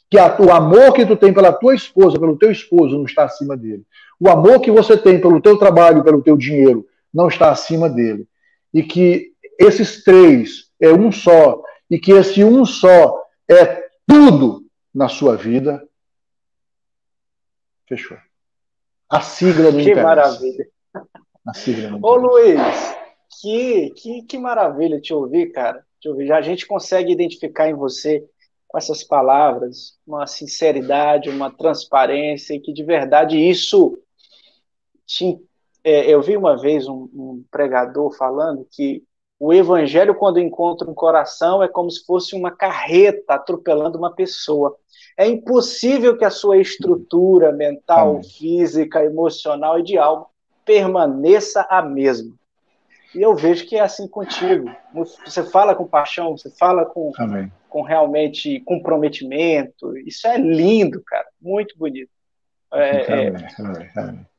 que o amor que tu tem pela tua esposa, pelo teu esposo, não está acima dele, o amor que você tem pelo teu trabalho, pelo teu dinheiro, não está acima dele, e que esses três é um só, e que esse um só é tudo na sua vida, fechou. A sigla não interessa. Que maravilha. A sigla não interessa. Ô, Luiz, que maravilha te ouvir, cara. Te ouvir. Já a gente consegue identificar em você, com essas palavras, uma sinceridade, uma transparência, e que de verdade isso... eu vi uma vez um pregador falando que o evangelho, quando encontra um coração, é como se fosse uma carreta atropelando uma pessoa. É impossível que a sua estrutura mental, física, emocional e de alma permaneça a mesma. E eu vejo que é assim contigo. Você fala com paixão, você fala com realmente comprometimento. Isso é lindo, cara. Muito bonito.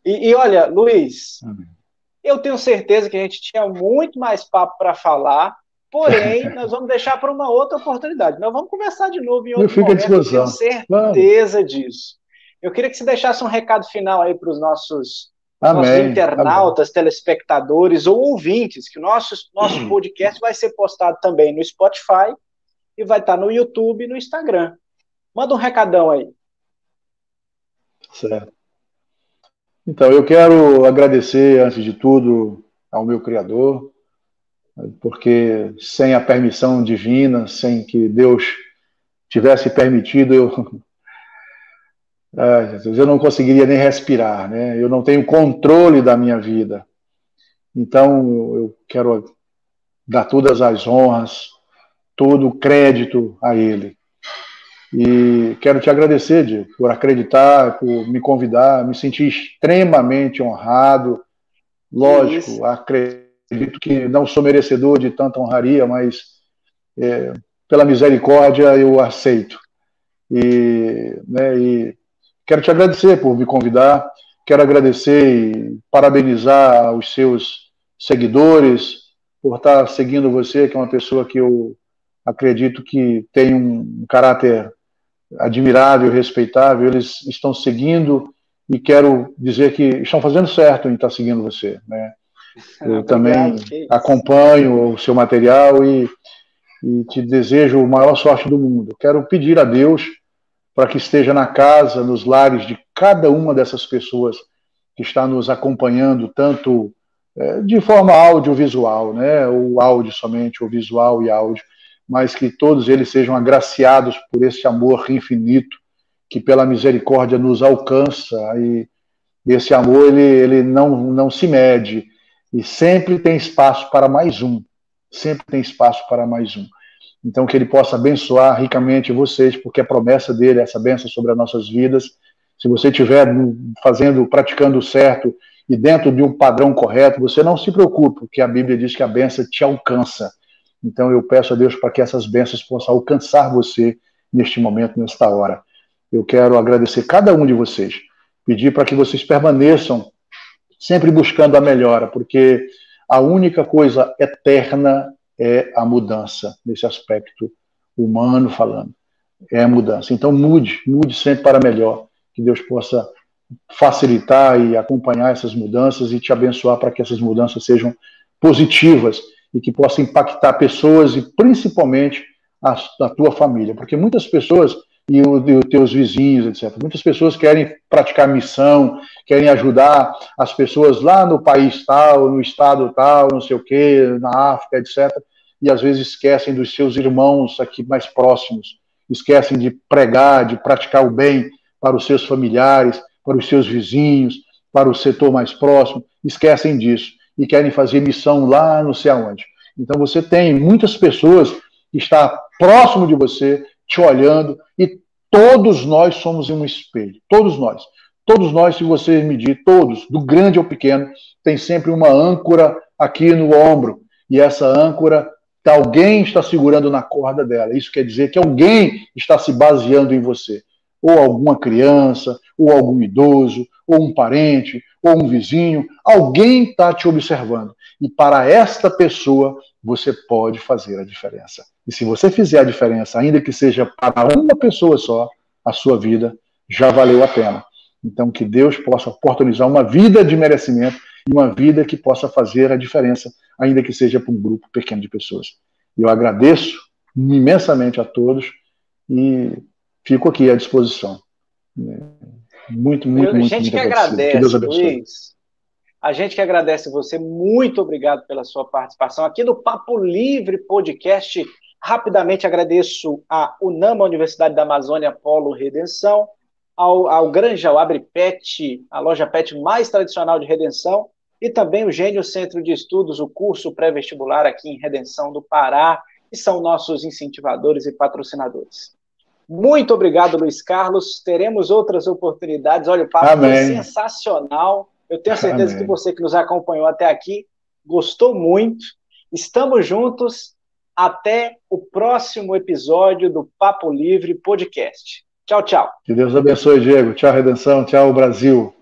E olha, Luiz, eu tenho certeza que a gente tinha muito mais papo para falar, porém, nós vamos deixar para uma outra oportunidade. Nós vamos conversar de novo em outro momento, eu tenho certeza disso. Eu queria que você deixasse um recado final aí para os nossos internautas, telespectadores ou ouvintes, que o nosso podcast vai ser postado também no Spotify e vai estar no YouTube e no Instagram. Manda um recadão aí. Certo. Então, eu quero agradecer, antes de tudo, ao meu Criador, porque sem a permissão divina, sem que Deus tivesse permitido, eu não conseguiria nem respirar, né? Eu não tenho controle da minha vida. Então, eu quero dar todas as honras, todo o crédito a Ele. E quero te agradecer, Diego, por acreditar, por me convidar, me senti extremamente honrado. Lógico, acredito que não sou merecedor de tanta honraria, mas pela misericórdia eu aceito. E quero te agradecer por me convidar, quero agradecer e parabenizar os seus seguidores por estar seguindo você, que é uma pessoa que eu acredito que tem um caráter admirável, respeitável, eles estão seguindo e quero dizer que estão fazendo certo em estar seguindo você, né? Eu também acompanho o seu material e te desejo a maior sorte do mundo. Quero pedir a Deus para que esteja na casa, nos lares de cada uma dessas pessoas que está nos acompanhando, tanto de forma audiovisual, né, ou áudio somente, ou visual e áudio, mas que todos eles sejam agraciados por esse amor infinito que pela misericórdia nos alcança, e esse amor ele não se mede, e sempre tem espaço para mais um, sempre tem espaço para mais um. Então que ele possa abençoar ricamente vocês, porque a promessa dele é essa bênção sobre as nossas vidas. Se você estiver praticando o certo e dentro de um padrão correto, você não se preocupe, porque a Bíblia diz que a bênção te alcança. Então eu peço a Deus para que essas bênçãos possam alcançar você neste momento, nesta hora. Eu quero agradecer cada um de vocês, pedir para que vocês permaneçam sempre buscando a melhora, porque a única coisa eterna é a mudança, nesse aspecto humano falando, é a mudança. Então mude sempre para melhor, que Deus possa facilitar e acompanhar essas mudanças e te abençoar para que essas mudanças sejam positivas e que possam impactar pessoas e principalmente a tua família, porque muitas pessoas e os teus vizinhos, etc. Muitas pessoas querem praticar missão, querem ajudar as pessoas lá no país tal, no estado tal, não sei o quê, na África, etc. E às vezes esquecem dos seus irmãos aqui mais próximos, esquecem de pregar, de praticar o bem para os seus familiares, para os seus vizinhos, para o setor mais próximo, esquecem disso e querem fazer missão lá não sei aonde. Então você tem muitas pessoas que estão próximo de você, te olhando, e todos nós somos um espelho, todos nós, se você medir, todos, do grande ao pequeno, tem sempre uma âncora aqui no ombro, e essa âncora, alguém está segurando na corda dela, isso quer dizer que alguém está se baseando em você, ou alguma criança, ou algum idoso, ou um parente, ou um vizinho, alguém está te observando, e para esta pessoa, você pode fazer a diferença. E se você fizer a diferença, ainda que seja para uma pessoa só, a sua vida já valeu a pena. Então, que Deus possa oportunizar uma vida de merecimento e uma vida que possa fazer a diferença, ainda que seja para um grupo pequeno de pessoas. E eu agradeço imensamente a todos e fico aqui à disposição. Muito que agradece, que Deus abençoe. Luiz. A gente que agradece você, muito obrigado pela sua participação aqui no Papo Livre Podcast. Rapidamente agradeço a UNAMA, Universidade da Amazônia Polo Redenção, ao Granja, ao Abre Pet, a loja pet mais tradicional de Redenção, e também o Gênio Centro de Estudos, o curso pré-vestibular aqui em Redenção do Pará, que são nossos incentivadores e patrocinadores. Muito obrigado, Luiz Carlos. Teremos outras oportunidades. Olha, o papo foi sensacional. Eu tenho certeza que você que nos acompanhou até aqui gostou muito. Estamos juntos. Até o próximo episódio do Papo Livre Podcast. Tchau, tchau. Que Deus abençoe, Diego. Tchau, Redenção. Tchau, Brasil.